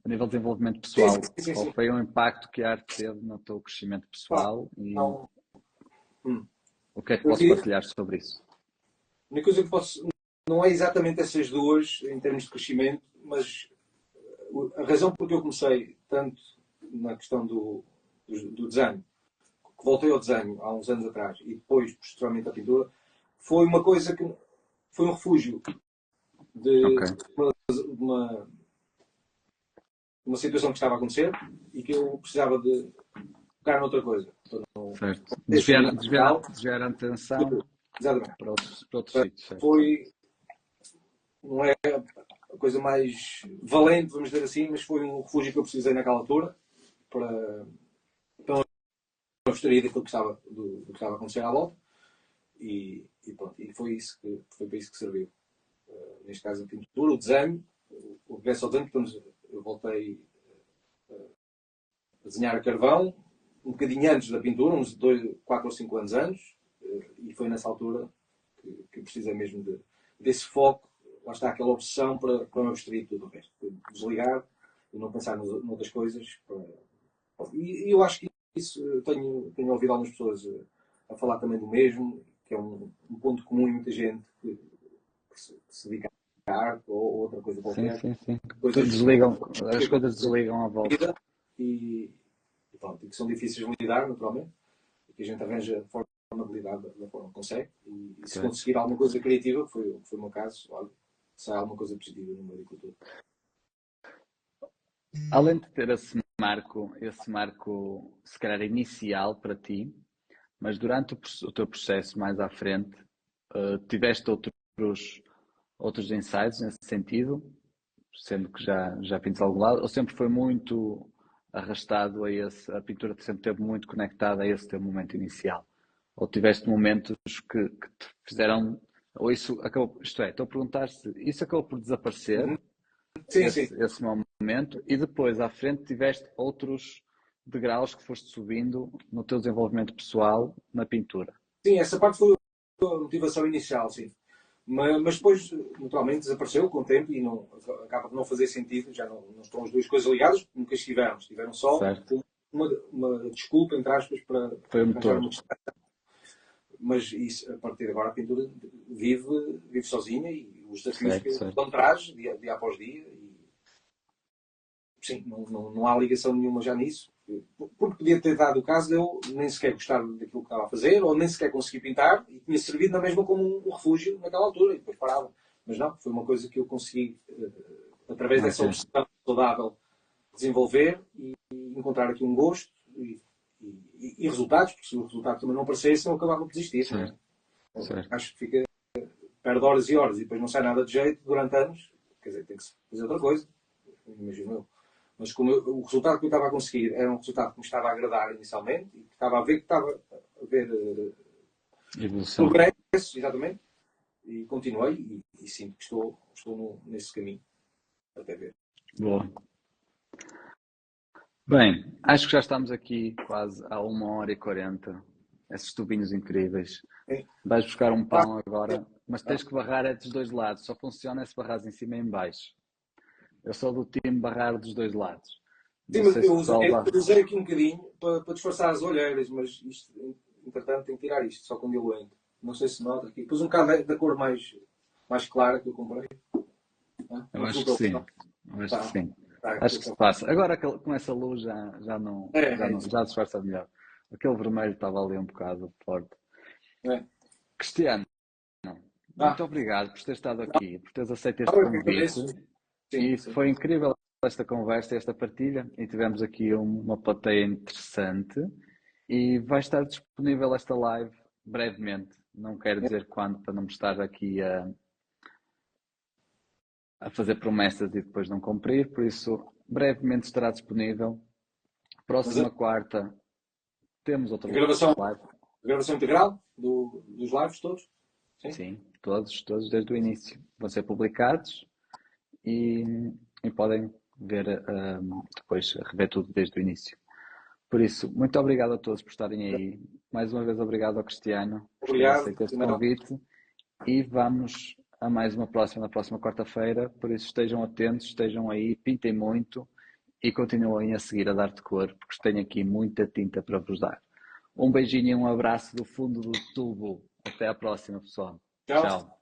S3: A nível de desenvolvimento pessoal,
S2: sim.
S3: qual foi o impacto que a arte teve no teu crescimento pessoal e o que é que posso partilhar sobre isso?
S2: A única coisa que posso, não é exatamente essas duas em termos de crescimento, mas a razão por que eu comecei tanto na questão do desenho, que voltei ao desenho há uns anos atrás e depois posteriormente à pintura, foi uma coisa que foi um refúgio de uma situação que estava a acontecer e que eu precisava de focar noutra coisa.
S3: Certo. Desviar a atenção
S2: exatamente.
S3: para outros sítios.
S2: Não é a coisa mais valente, vamos dizer assim, mas foi um refúgio que eu precisei naquela altura para uma abstrair daquilo do que estava a acontecer à volta e pronto, e foi para isso que serviu. Neste caso a pintura, o desenho, o regresso ao desenho, portanto, eu voltei a desenhar a carvão um bocadinho antes da pintura, uns 4 ou 5 anos antes, e foi nessa altura que precisei mesmo desse foco lá está aquela obsessão para me abstrair de tudo o resto. Desligar e não pensar noutras coisas. E eu acho que isso, tenho ouvido algumas pessoas a falar também do mesmo, que é um ponto comum em muita gente que se dedica à arte ou outra coisa qualquer.
S3: Sim.
S2: Coisas,
S3: Desligam, as coisas desligam à volta.
S2: E pronto, e que são difíceis de lidar, naturalmente, e que a gente arranja forma de lidar da forma que consegue. E se conseguir alguma coisa criativa, que foi o meu caso, olha, sai alguma coisa positiva no meio daquilo tudo.
S3: Além de ter esse marco, se calhar inicial para ti, mas durante o teu processo mais à frente, tiveste outros insights nesse sentido, sendo que já pintas algum lado, ou sempre foi muito arrastado a pintura sempre esteve muito conectada a esse teu momento inicial? Ou tiveste momentos que te fizeram, ou isso acabou, isto é, estou a perguntar se isso acabou por desaparecer, esse momento, e depois à frente tiveste outros degraus que foste subindo no teu desenvolvimento pessoal na pintura.
S2: Sim, essa parte foi a motivação inicial, sim. Mas depois, naturalmente, desapareceu com o tempo e acaba por não fazer sentido. Já não estão as duas coisas ligadas, nunca estiveram. Estiveram só uma desculpa, entre aspas, para arranjar uma distância. Mas isso, a partir de agora, a pintura vive sozinha e os desafios que dão traz, dia após dia. E, sim, não há ligação nenhuma já nisso. Porque podia ter dado o caso de eu nem sequer gostar daquilo que estava a fazer, ou nem sequer conseguir pintar, e tinha servido na mesma como um refúgio naquela altura, e depois parava. Mas não, foi uma coisa que eu consegui, através dessa obsessão saudável, desenvolver e encontrar aqui um gosto e resultados, porque se o resultado também não aparecesse, eu acabava por desistir. Acho que perde horas e horas e depois não sai nada de jeito durante anos, quer dizer, tem que se fazer outra coisa, imagino eu. Mas como o resultado que eu estava a conseguir era um resultado que me estava a agradar inicialmente e que estava a ver progresso, exatamente, e continuei e sinto que estou nesse caminho até ver.
S3: Boa. Bem, acho que já estamos aqui quase a 1h40, esses tubinhos incríveis.
S2: Sim.
S3: Vais buscar um pão agora, mas tens que barrar dos dois lados, só funciona se barrares em cima e em baixo. Eu sou do time barrar dos dois lados.
S2: Sim, mas eu usei aqui um bocadinho para disfarçar as olheiras, mas isto, entretanto, tenho que tirar isto, só com diluente. Não sei se nota aqui. Pus um bocado da cor mais clara que eu comprei.
S3: Eu acho que sim. Acho que se passa. Agora com essa luz já disfarça melhor. Aquele vermelho estava ali um bocado forte. Cristiano, muito obrigado por teres estado aqui, por teres aceito este convite. E foi incrível esta conversa, esta partilha, e tivemos aqui uma plateia interessante. E vai estar disponível esta live brevemente. Não quero dizer quando, para não me estar aqui a fazer promessas e depois não cumprir, por isso brevemente estará disponível. Próxima quarta temos outra
S2: live. Gravação integral dos lives todos?
S3: Sim, todos desde o início. Vão ser publicados e podem ver depois, rever tudo desde o início. Por isso, muito obrigado a todos por estarem aí. Mais uma vez, obrigado ao Cristiano por ter aceito este convite. E vamos a mais uma na próxima quarta-feira. Por isso, estejam atentos, estejam aí, pintem muito e continuem a seguir a Dar-te Cor, porque tenho aqui muita tinta para vos dar. Um beijinho e um abraço do fundo do tubo. Até à próxima, pessoal. Tchau.